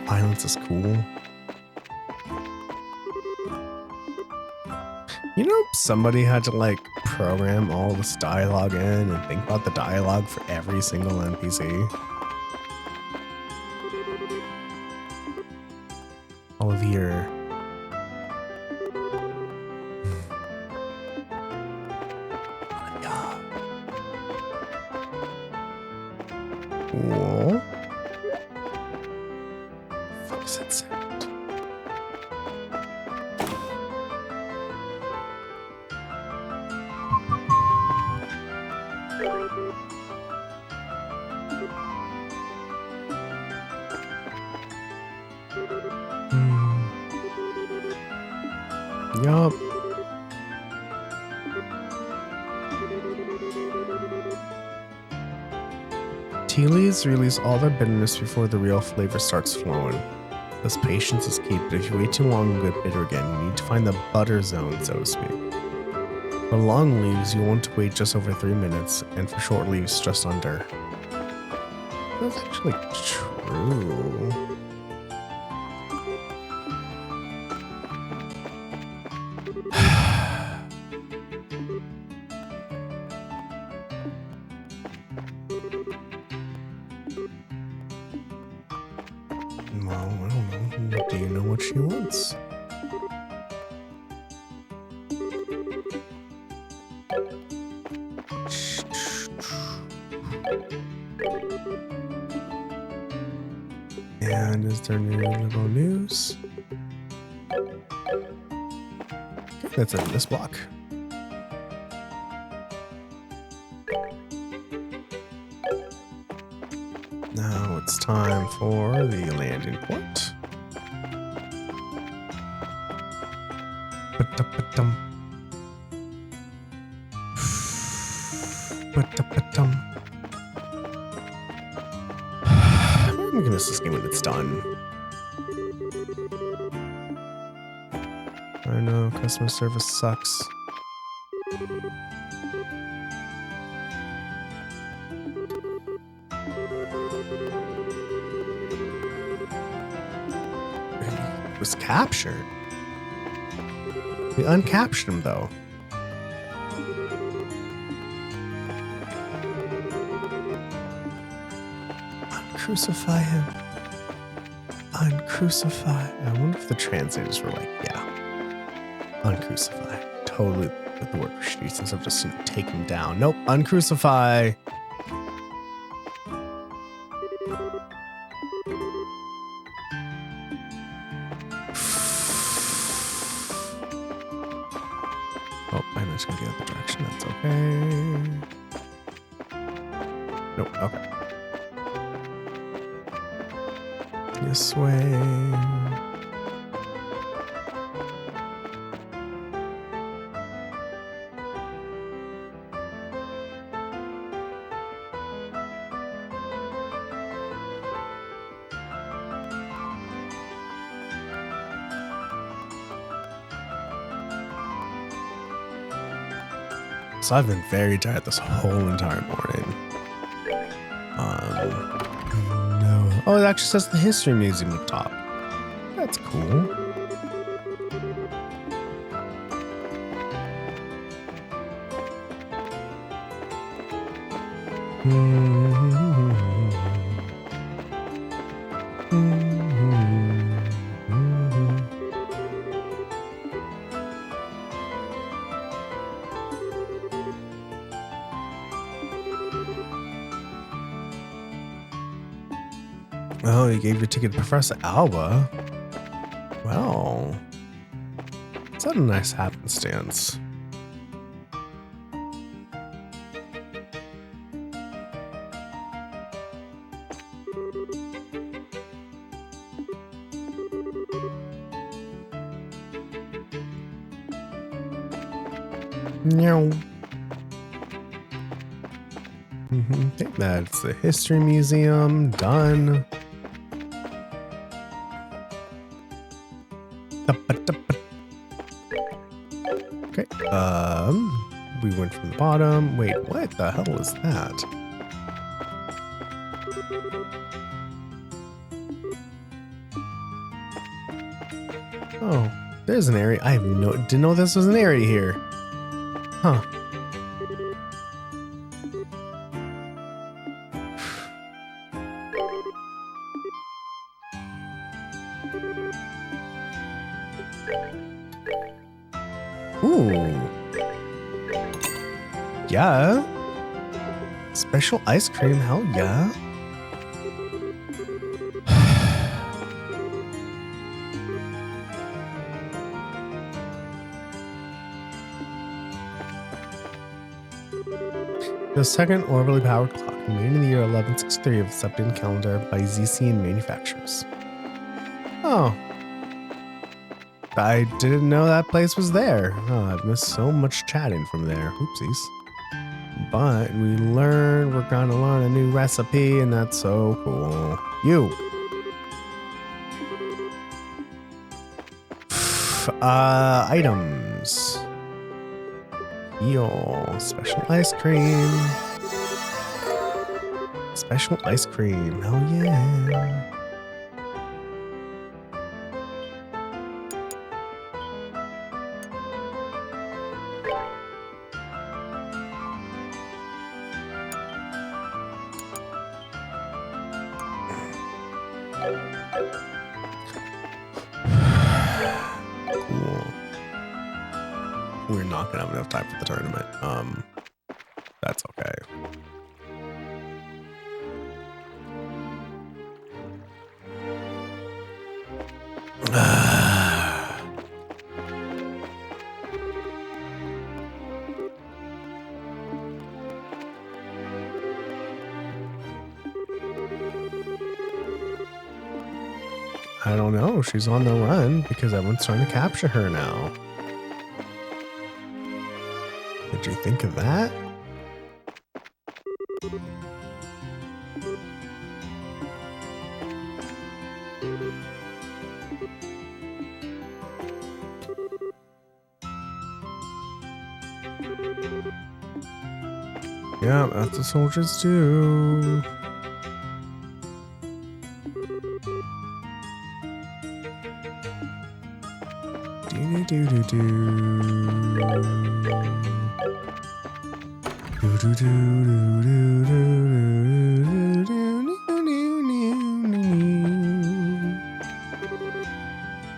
Violence is cool. You know, somebody had to like program all this dialogue in and think about the dialogue for every single NPC. All of your cool. Fuck is that sound? Yup. Tea leaves release all their bitterness before the real flavor starts flowing. Thus, patience is key, but if you wait too long, you'll get bitter again. You need to find the butter zone, so to speak. For long leaves, you want to wait just over 3 minutes, and for short leaves, just under. That's actually true. Well, I don't know. Do you know what she wants? And is there any little news? Okay, that's it in this block. Now it's time for the landing port. Ba-da-ba-dum. Ba-da-ba-dum. I'm gonna miss this game when it's done. I know, customer service sucks. Was captured. We uncaptured him though. Uncrucify him. Uncrucify. I wonder if the translators were like, yeah. Uncrucify. Totally with the word streets instead of just take him down. Nope. Uncrucify. Oh, I'm just gonna go the other direction. That's okay. Nope. Okay. This way. So I've been very tired this whole entire morning. No. Oh, it actually says the History Museum up top. That's cool. Oh, you gave your ticket to Professor Alba. Well, is that a nice happenstance? No. Okay, that's the History Museum. Done. Okay, we went from the bottom. Wait, what the hell was that? Oh, there's an area. I didn't know this was an area here. Huh. Ooh. Yeah. Special ice cream, hell yeah. The second orbitally powered clock, made in the year 1163 of the Septian calendar by Zesian manufacturers. Oh. I didn't know that place was there. Oh, I've missed so much chatting from there. Oopsies. But we learned we're gonna learn a new recipe, and that's so cool. You. Items. Heal. Special ice cream. Special ice cream. Oh yeah. We're not gonna have enough time for the tournament. That's okay. I don't know. She's on the run because everyone's trying to capture her now. Did you think of that? Yeah, that's what soldiers do. do do do. Do do do do do do do do.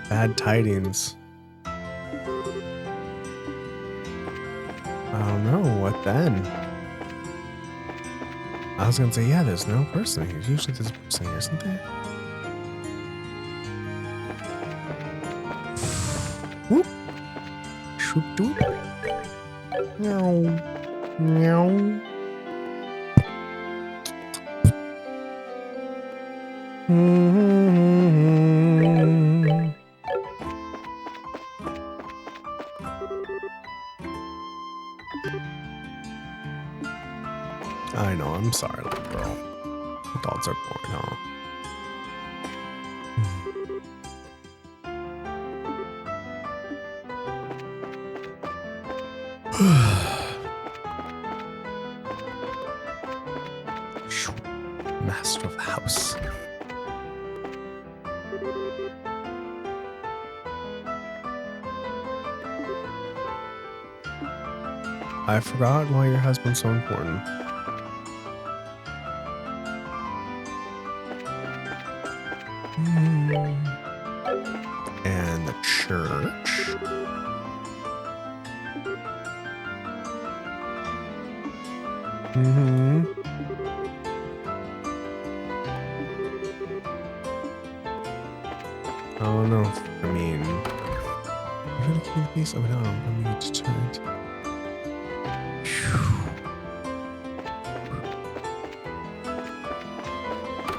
Bad tidings. I don't know, what then? I was gonna say, yeah, there's no person here. Usually there's a person here, isn't there? Whoop. Shoop doop. Meow. Meow. I know, I'm sorry, little girl. Adults are boring, huh? Master of the house. I forgot why your husband's so important. And the church. Oh no, I mean, I'm gonna keep these. Oh no, I'm gonna need to turn it.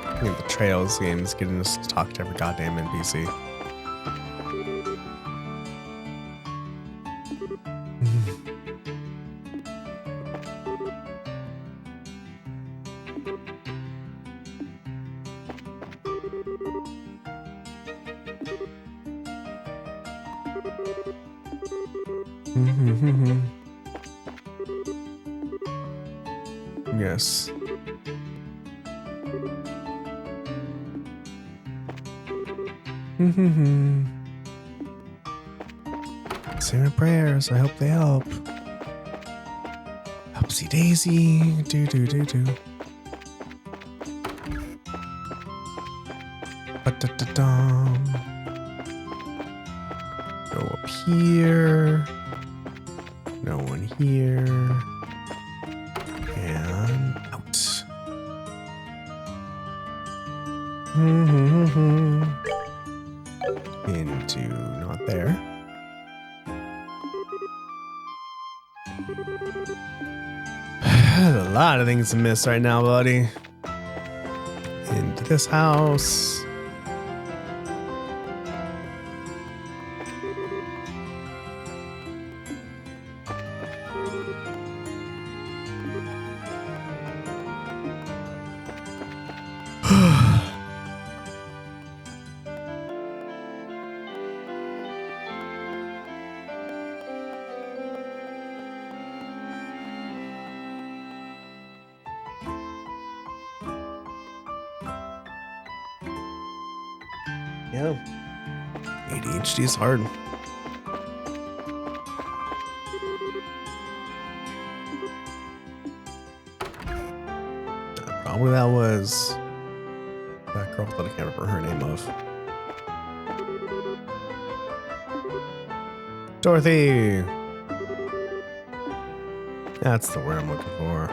I think the Trails game is getting us to talk to every goddamn NPC. Yes. Say my prayers. I hope they help. Upsy daisy. Do do do do. Ba-da-da-dum. Go up here. No one here. And out. Into not there. There's a lot of things to miss right now, buddy. Into this house. Yeah. ADHD is hard. Probably that was that girl that I can't remember her name of. Dorothy! That's the word I'm looking for.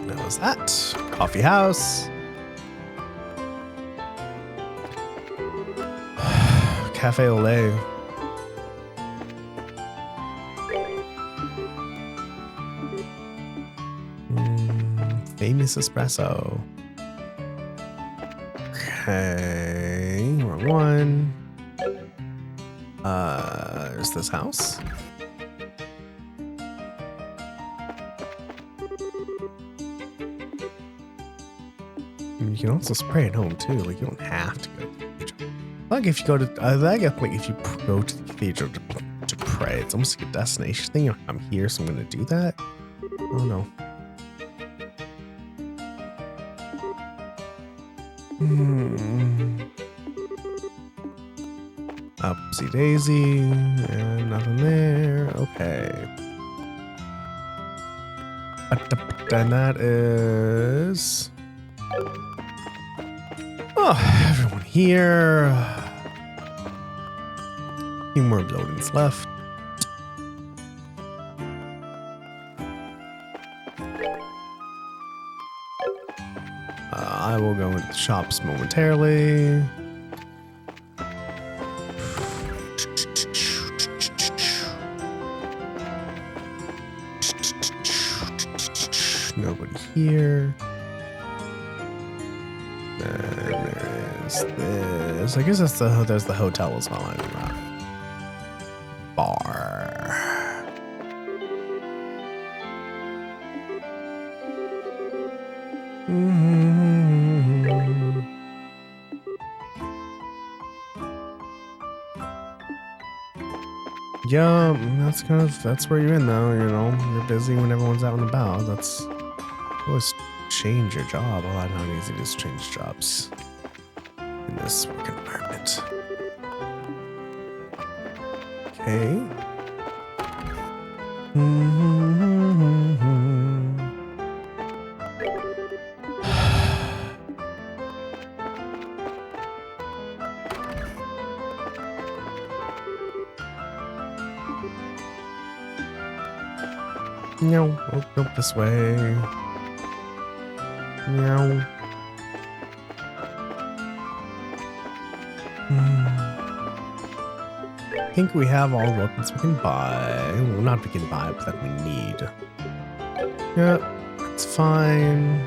That was that. Coffee house. Cafe Olay. Famous espresso. Okay, wrong 1. Is this house? You can also spray at home too. Like you don't have to go to the cathedral. Like if you go to, I guess like if you go to the cathedral to pray, it's almost like a destination thing. I'm here, so I'm gonna do that. Oh no. Upsy daisy, and nothing there. Okay. And that is. Oh, everyone here. A few more loadings left. I will go into the shops momentarily. Nobody here. Then there is this. I guess that's there's the hotel as well. I don't know. Bar. Yeah, that's where you're in though, you know. You're busy when everyone's out and about. That's always change your job. Oh, I know how easy it is to change jobs in this work environment. Okay. No, nope, this way. Meow. I think we have all the weapons we can buy. Well, not we can buy, but that we need. Yep, that's fine.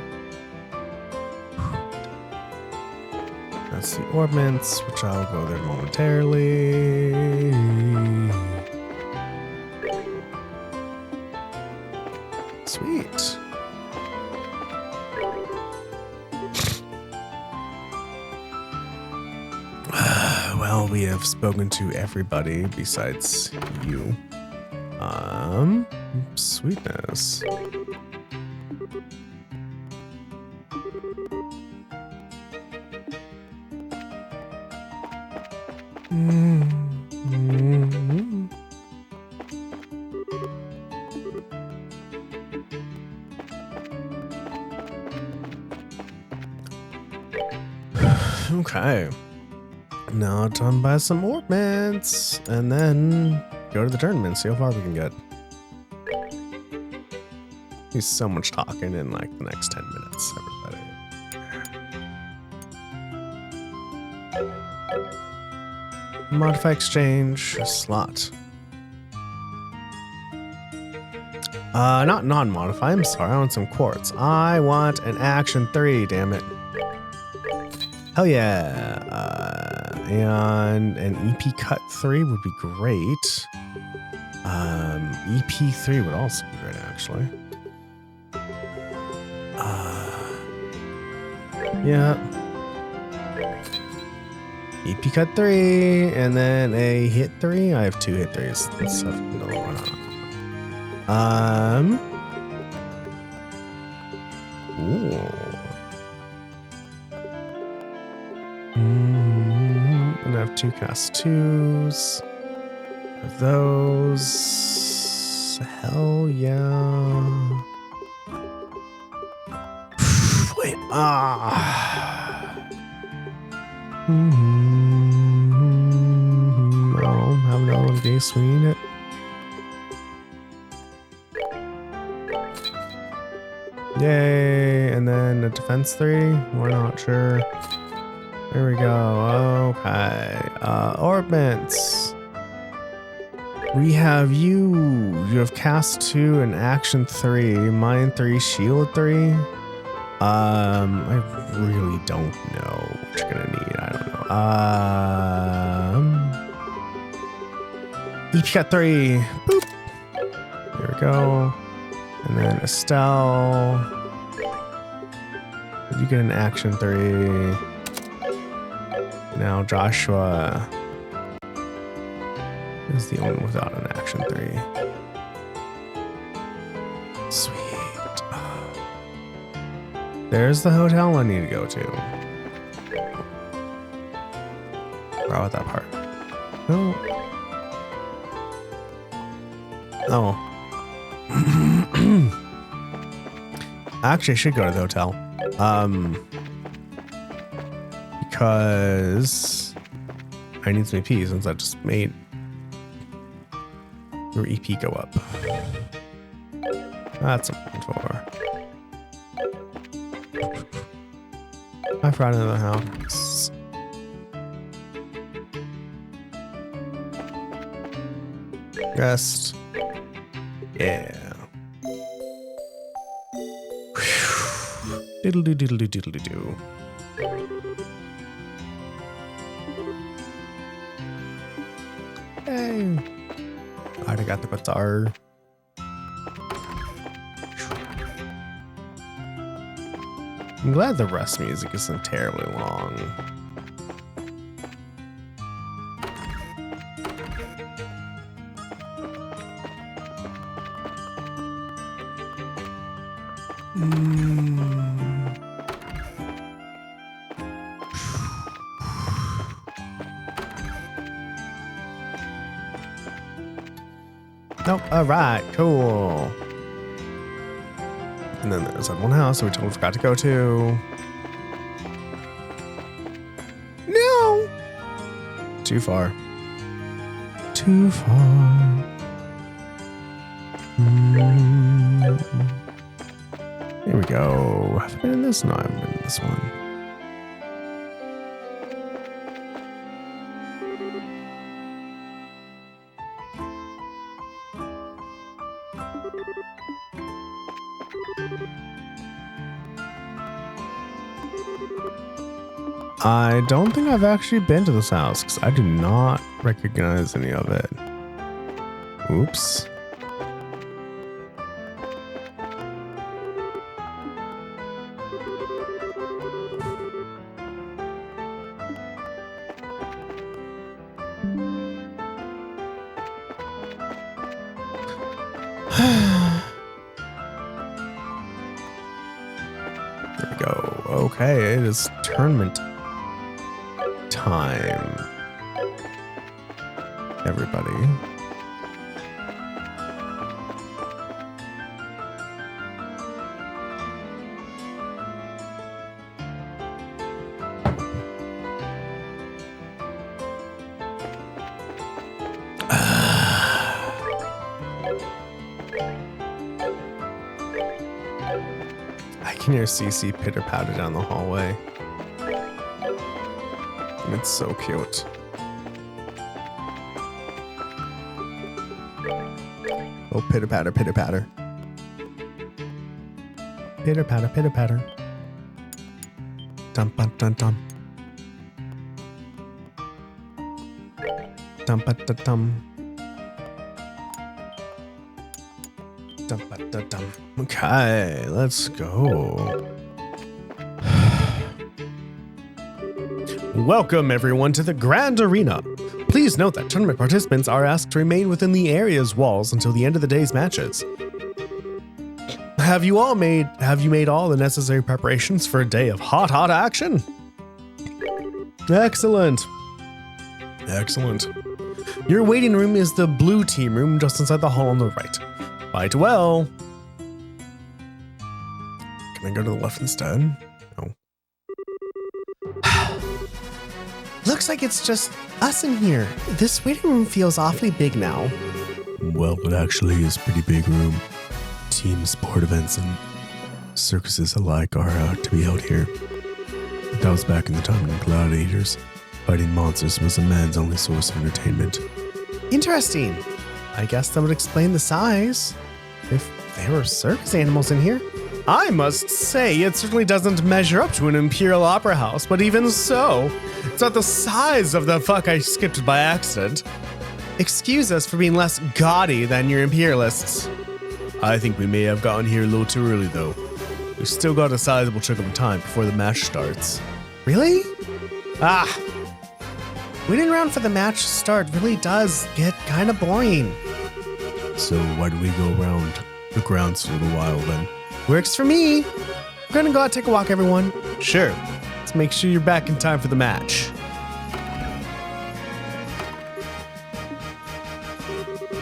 That's the ornaments, which I'll go there momentarily. Sweet. Well, we have spoken to everybody besides you. Sweetness. Okay. Now time to buy some ornaments and then go to the tournament, see how far we can get. There's so much talking in like the next 10 minutes, everybody. Modify exchange slot. Not non-modify, I'm sorry, I want some quartz. I want an action 3, damn it. Hell yeah. And an EP cut 3 would be great. EP 3 would also be great, actually. Yeah. EP cut 3, and then a hit 3. I have 2 hit 3s. Let's have another one on. Ooh. And I have 2 cast 2s. Of those. Hell yeah. Wait. Oh, have another one in case we need it. Yay. And then a defense 3. We're not sure. There we go. Okay. Ornaments. We have you. You have cast 2 and action 3. Mine 3, shield 3. I really don't know what you're gonna need. I don't know. Each got 3. Boop. There we go. And then Estelle. Did you get an action 3? Now Joshua is the only one without an action 3. Sweet. There's the hotel I need to go to. Forgot about that part. No. Oh. Actually, I should go to the hotel. Because I need some EP since I just made your EP go up. That's something for. I forgot another house. Rest. Yeah. Diddle do diddle do diddle do do. Hey. Alright, I got the guitar. I'm glad the rest music isn't terribly long. Nope. All right. Cool. And then there's that one house we totally forgot to go to. No. Too far. Too far. Here we go. Have I been in this? No, I haven't been in this one. I don't think I've actually been to this house because I do not recognize any of it. Oops. There we go. Okay, it is tournament time. Everybody. I can hear CC pitter patter down the hallway. It's so cute. Oh, pitter patter, pitter patter. Pitter patter, pitter patter. Dum dum dum dum. Dum ba da dum. Dum ba da dum. Okay, let's go. Welcome everyone to the Grand Arena. Please note that tournament participants are asked to remain within the area's walls until the end of the day's matches. Have you made all the necessary preparations for a day of hot action? Excellent. Excellent. Your waiting room is the blue team room just inside the hall on the right. Fight well. Can I go to the left instead? No. Looks like it's just us in here. This waiting room feels awfully big now. Well, it actually is a pretty big room. Team sport events and circuses alike are to be held here. But that was back in the time when gladiators fighting monsters was a man's only source of entertainment. Interesting. I guess that would explain the size. If there were circus animals in here. I must say, it certainly doesn't measure up to an imperial opera house, but even so, It's not the size of the fuck I skipped by accident. Excuse us for being less gaudy than your imperialists. I think we may have gotten here a little too early, though. We've still got a sizable chunk of time before the match starts. Really? Waiting around for the match to start really does get kind of boring. So why do we go around the grounds for a little while then? Works for me. We're gonna go out take a walk, everyone. Sure. Let's make sure you're back in time for the match.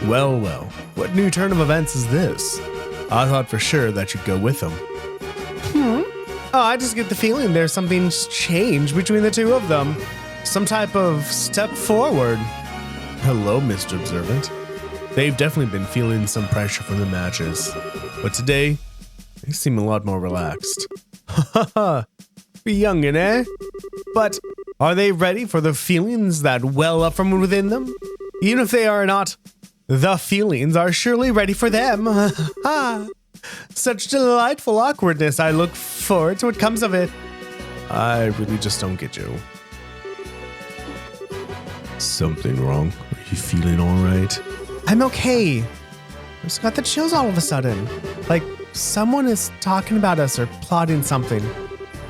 Well, well. What new turn of events is this? I thought for sure that you'd go with them. Oh, I just get the feeling there's something's changed between the two of them. Some type of step forward. Hello, Mr. Observant. They've definitely been feeling some pressure from the matches. But today, they seem a lot more relaxed. Haha, youngin', eh? But are they ready for the feelings that well up from within them? Even if they are not, the feelings are surely ready for them. Such delightful awkwardness. I look forward to what comes of it. I really just don't get you. Something wrong? Are you feeling all right? I'm okay. I just got the chills all of a sudden. Like someone is talking about us or plotting something.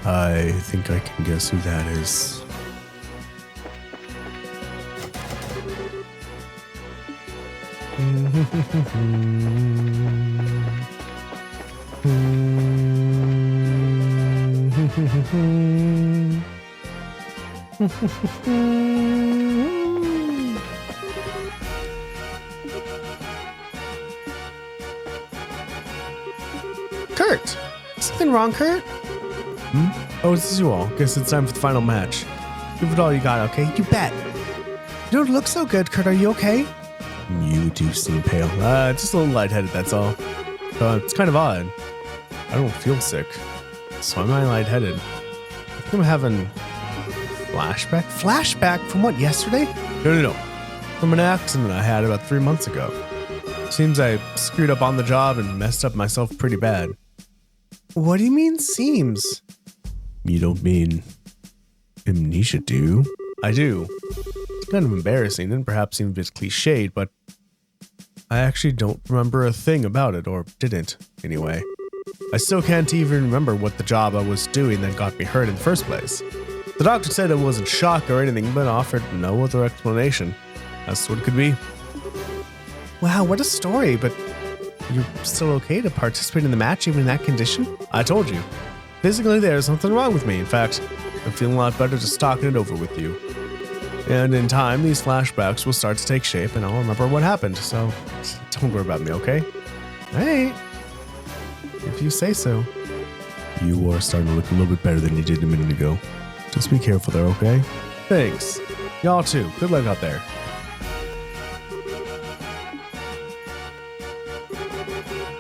I think I can guess who that is. Kurt! Something wrong, Kurt? Oh, this is you all. Guess it's time for the final match. Give it all you got, okay? You bet. You don't look so good, Kurt. Are you okay? You do seem pale. Just a little lightheaded, that's all. It's kind of odd. I don't feel sick. So am I lightheaded? I think I'm having flashback? Flashback from what, yesterday? No. From an accident I had about 3 months ago. Seems I screwed up on the job and messed up myself pretty bad. What do you mean, seems? You don't mean amnesia, do you? I do. It's kind of embarrassing and perhaps even a bit cliched, but I actually don't remember a thing about it, or didn't, anyway. I still can't even remember what the job I was doing that got me hurt in the first place. The doctor said it wasn't shock or anything, but offered no other explanation. That's what it could be. Wow, what a story, but you're still okay to participate in the match even in that condition? I told you. Physically, there's something wrong with me. In fact, I'm feeling a lot better just talking it over with you. And in time, these flashbacks will start to take shape and I'll remember what happened, so don't worry about me, okay? Hey, if you say so. You are starting to look a little bit better than you did a minute ago. Just be careful there, okay? Thanks. Y'all too. Good luck out there.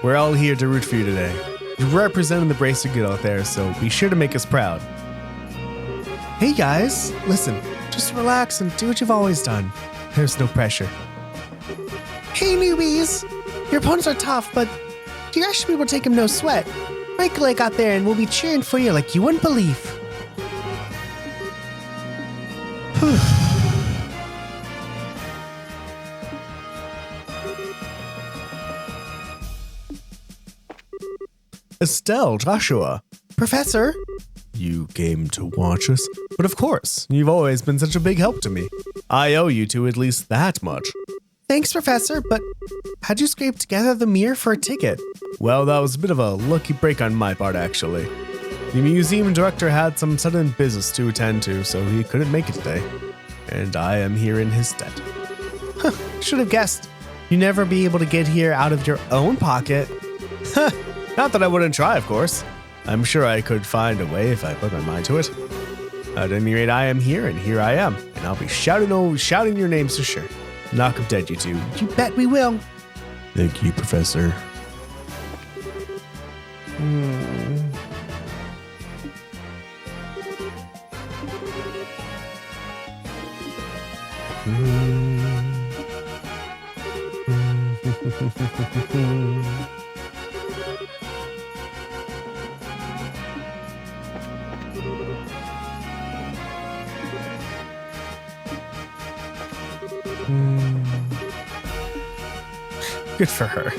We're all here to root for you today. You're representing the Bracer Guild out there, so be sure to make us proud. Hey guys, listen, just relax and do what you've always done. There's no pressure. Hey newbies! Your opponents are tough, but you guys should be able to take them no sweat. Break a leg out there and we'll be cheering for you like you wouldn't believe. Estelle, Joshua. Professor? You came to watch us? But of course, you've always been such a big help to me. I owe you to at least that much. Thanks, Professor, but how'd you scrape together the mirror for a ticket? Well, that was a bit of a lucky break on my part, actually. The museum director had some sudden business to attend to, so he couldn't make it today. And I am here in his stead. Should have guessed. You'd never be able to get here out of your own pocket. Not that I wouldn't try, of course. I'm sure I could find a way if I put my mind to it. At any rate, I am here, and here I am. And I'll be shouting your names for sure. Knock 'em dead, you two. You bet we will. Thank you, Professor. Good for her.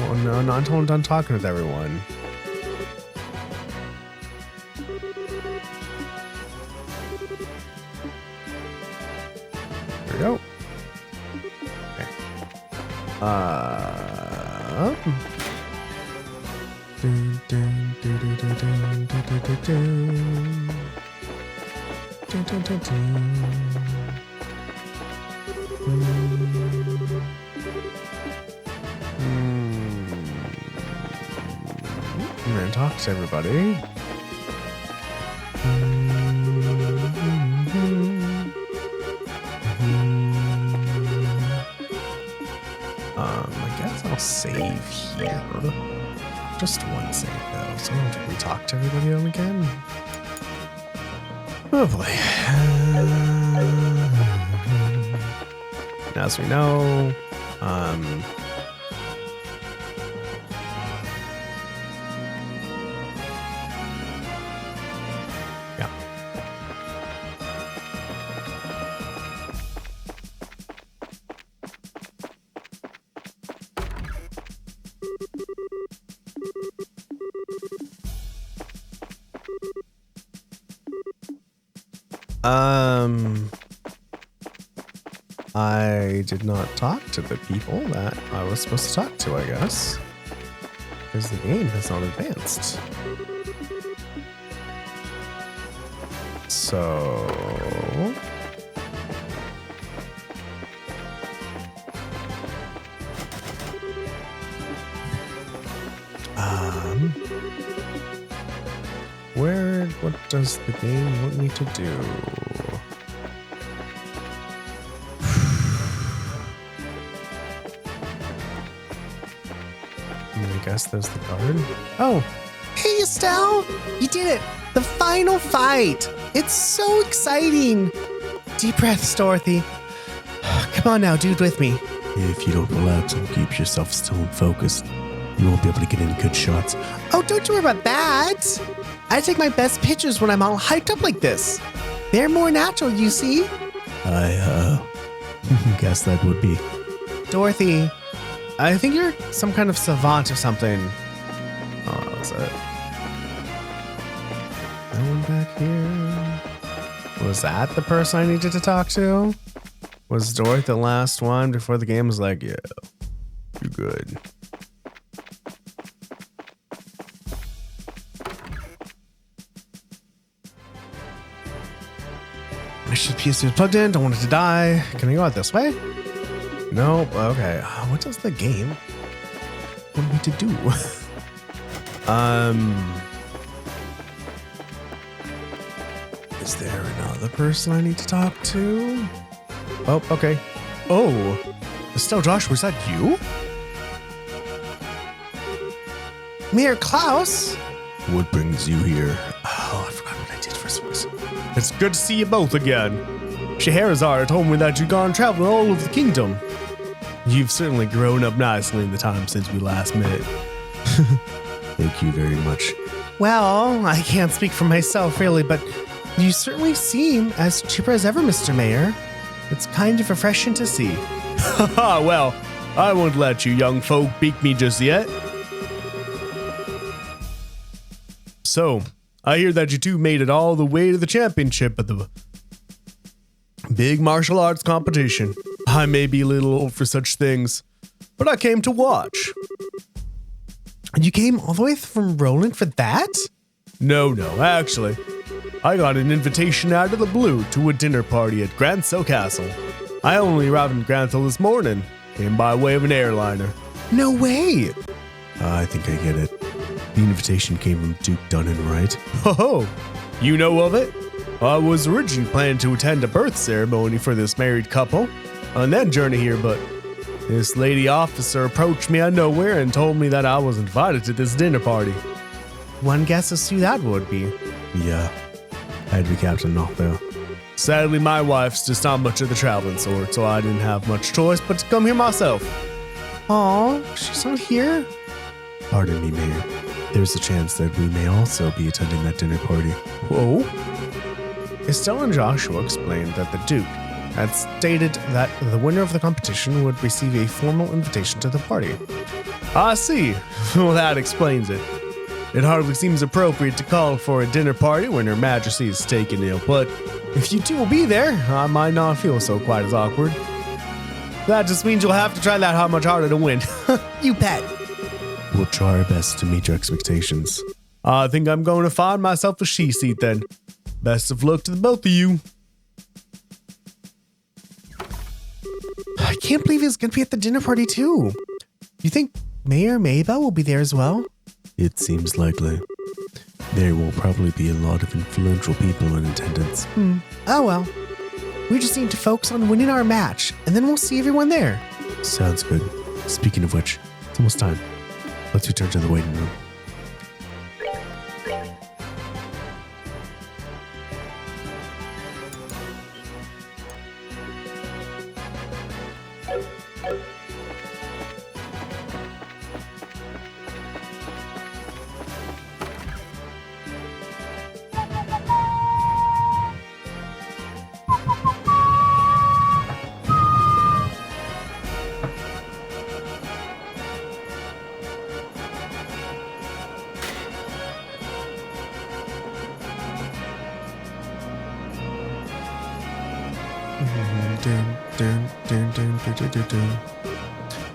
Oh no, not until I'm done talking with everyone. There we go. Okay. Dun, dun, dun, dun, dun, dun, dun, dun, dun, dun. Dun, dun, dun, dun. I'm gonna talk to everybody. I guess I'll save here. Just one save though, so I don't have to re-talk to everybody on again. Oh boy. As we know, yeah. I did not talk to the people that I was supposed to talk to, I guess. Because the game has not advanced. So... what does the game want me to do? I guess there's the card. Oh, hey Estelle! You did it! The final fight! It's so exciting! Deep breaths, Dorothy. Come on now, dude with me. If you don't relax and keep yourself still and focused, you won't be able to get any good shots. Oh, don't you worry about that! I take my best pictures when I'm all hyped up like this. They're more natural, you see? I guess that would be. Dorothy, I think you're some kind of savant or something. Oh, that was it. No one back here. Was that the person I needed to talk to? Was Dorothy the last one before the game was like, yeah, you're good. I should PC was plugged in, don't want it to die. Can I go out this way? Nope, okay. What does the game want me to do? Is there another person I need to talk to? Oh, okay. Oh, Estelle Josh, was that you? Mayor Klaus? What brings you here? Oh, I forgot what I did first. It's good to see you both again. Scheherazade told me that you've gone traveling all over the kingdom. You've certainly grown up nicely in the time since we last met. Thank you very much. Well, I can't speak for myself really, but you certainly seem as chipper as ever, Mr. Mayor. It's kind of refreshing to see. Haha, well, I won't let you young folk beat me just yet. So, I hear that you two made it all the way to the championship at the big martial arts competition. I may be a little old for such things, but I came to watch. You came all the way from Roland for that? No, actually. I got an invitation out of the blue to a dinner party at Grancel Castle. I only arrived in Grancel this morning. Came by way of an airliner. No way! I think I get it. The invitation came from Duke Dunnan, right? Ho ho! You know of it? I was originally planning to attend a birth ceremony for this married couple on that journey here, but this lady officer approached me out of nowhere and told me that I was invited to this dinner party. One guesses who that would be. Yeah, I'd be Captain Knockville. Sadly, my wife's just not much of the traveling sort, so I didn't have much choice but to come here myself. Aw, she's not here? Pardon me, Mayor. There's a chance that we may also be attending that dinner party. Whoa. Estelle and Joshua explained that the Duke had stated that the winner of the competition would receive a formal invitation to the party. I see. Well, that explains it. It hardly seems appropriate to call for a dinner party when Her Majesty is taken ill, but if you two will be there, I might not feel so quite as awkward. That just means you'll have to try that how much harder to win. You bet. We'll try our best to meet your expectations. I think I'm going to find myself a she seat then. Best of luck to the both of you. I can't believe he's going to be at the dinner party too. You think Mayor Maybell will be there as well? It seems likely. There will probably be a lot of influential people in attendance. Oh well. We just need to focus on winning our match, and then we'll see everyone there. Sounds good. Speaking of which, it's almost time. Let's return to the waiting room.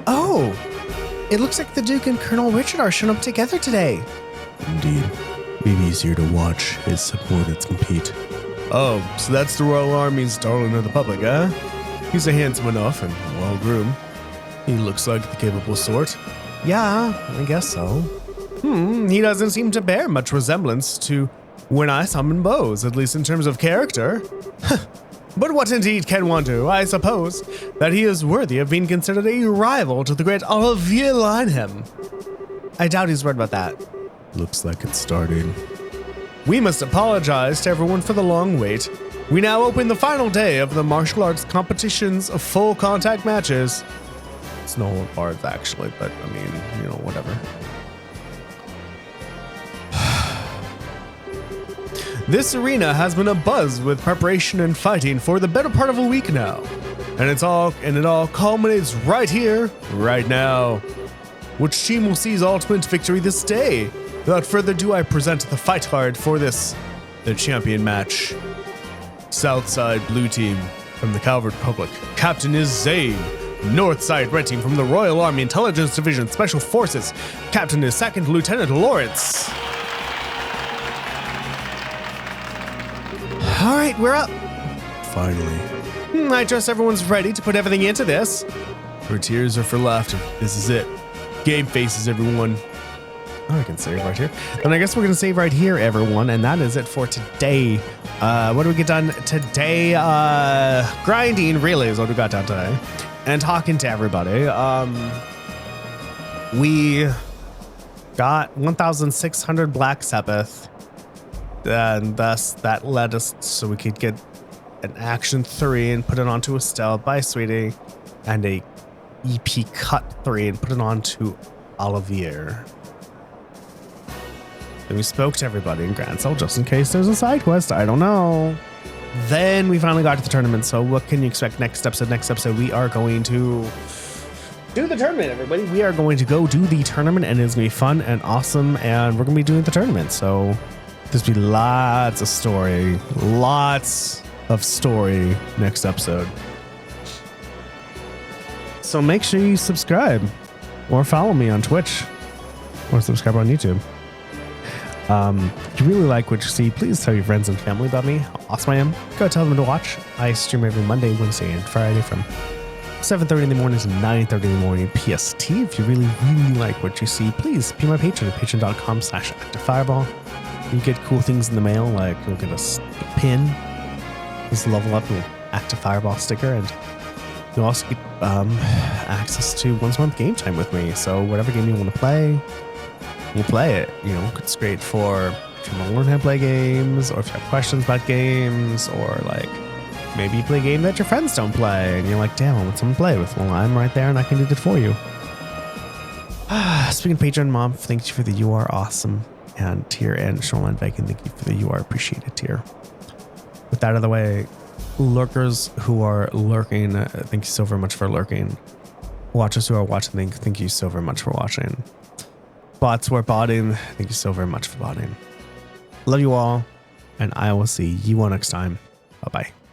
Oh, it looks like the Duke and Colonel Richard are shown up together today. Indeed. Maybe easier to watch as subordinates compete. Oh, so that's the Royal Army's darling of the public, huh? He's a handsome enough and well-groomed. He looks like the capable sort. Yeah, I guess so. He doesn't seem to bear much resemblance to when I summon bows, at least in terms of character. But what indeed can one do? I suppose that he is worthy of being considered a rival to the great Olivier Lineham. I doubt he's right about that. Looks like it's starting. We must apologize to everyone for the long wait. We now open the final day of the martial arts competition's full contact matches. It's no bards actually, but I mean, you know, whatever. This arena has been abuzz with preparation and fighting for the better part of a week now. And it all culminates right here, right now. Which team will seize ultimate victory this day? Without further ado, I present the fight card for this, the champion match. Southside Blue Team from the Calvert Republic. Captain is Zane. Northside Red Team from the Royal Army Intelligence Division Special Forces. Captain is Second Lieutenant Lawrence. All right, we're up. Finally. I trust everyone's ready to put everything into this. For tears or for laughter, this is it. Game faces, everyone. Oh, I can save right here. Then I guess we're going to save right here, everyone. And that is it for today. What do we get done today? Grinding, really, is what we got done today. And talking to everybody. We got 1,600 Black Sabbath. And thus that led us so we could get an Action 3 and put it onto Estelle by Sweetie. And a EP Cut 3 and put it onto Olivier. And we spoke to everybody in Grancel just in case there's a side quest. I don't know. Then we finally got to the tournament. So what can you expect next episode? Next episode, we are going to do the tournament, everybody. We are going to go do the tournament and it's going to be fun and awesome. And we're going to be doing the tournament. So there's going to be lots of story. Lots of story next episode. So make sure you subscribe or follow me on Twitch or subscribe on YouTube. If you really like what you see, please tell your friends and family about me, how awesome I am. Go tell them to watch. I stream every Monday, Wednesday, and Friday from 7:30 in the morning to 9:30 in the morning PST. If you really, really like what you see, please be my patron at patreon.com/activefireball. You get cool things in the mail, like you'll get a pin. Just level up an active fireball sticker, and you'll also get access to once a month game time with me. So whatever game you want to play, we'll play it. You know, it's great for if you want to learn how to play games, or if you have questions about games, or like maybe you play a game that your friends don't play, and you're like, damn, I want someone to play with. Well, I'm right there, and I can do it for you. Speaking of Patreon, Mom, thank you for the You Are Awesome and tier, and Shoreline Viking, thank you for the You Are Appreciated tier. With that out of the way, lurkers who are lurking, thank you so very much for lurking. Watchers who are watching, thank you so very much for watching. Bots who are botting, thank you so very much for botting. Love you all, and I will see you all next time. Bye-bye.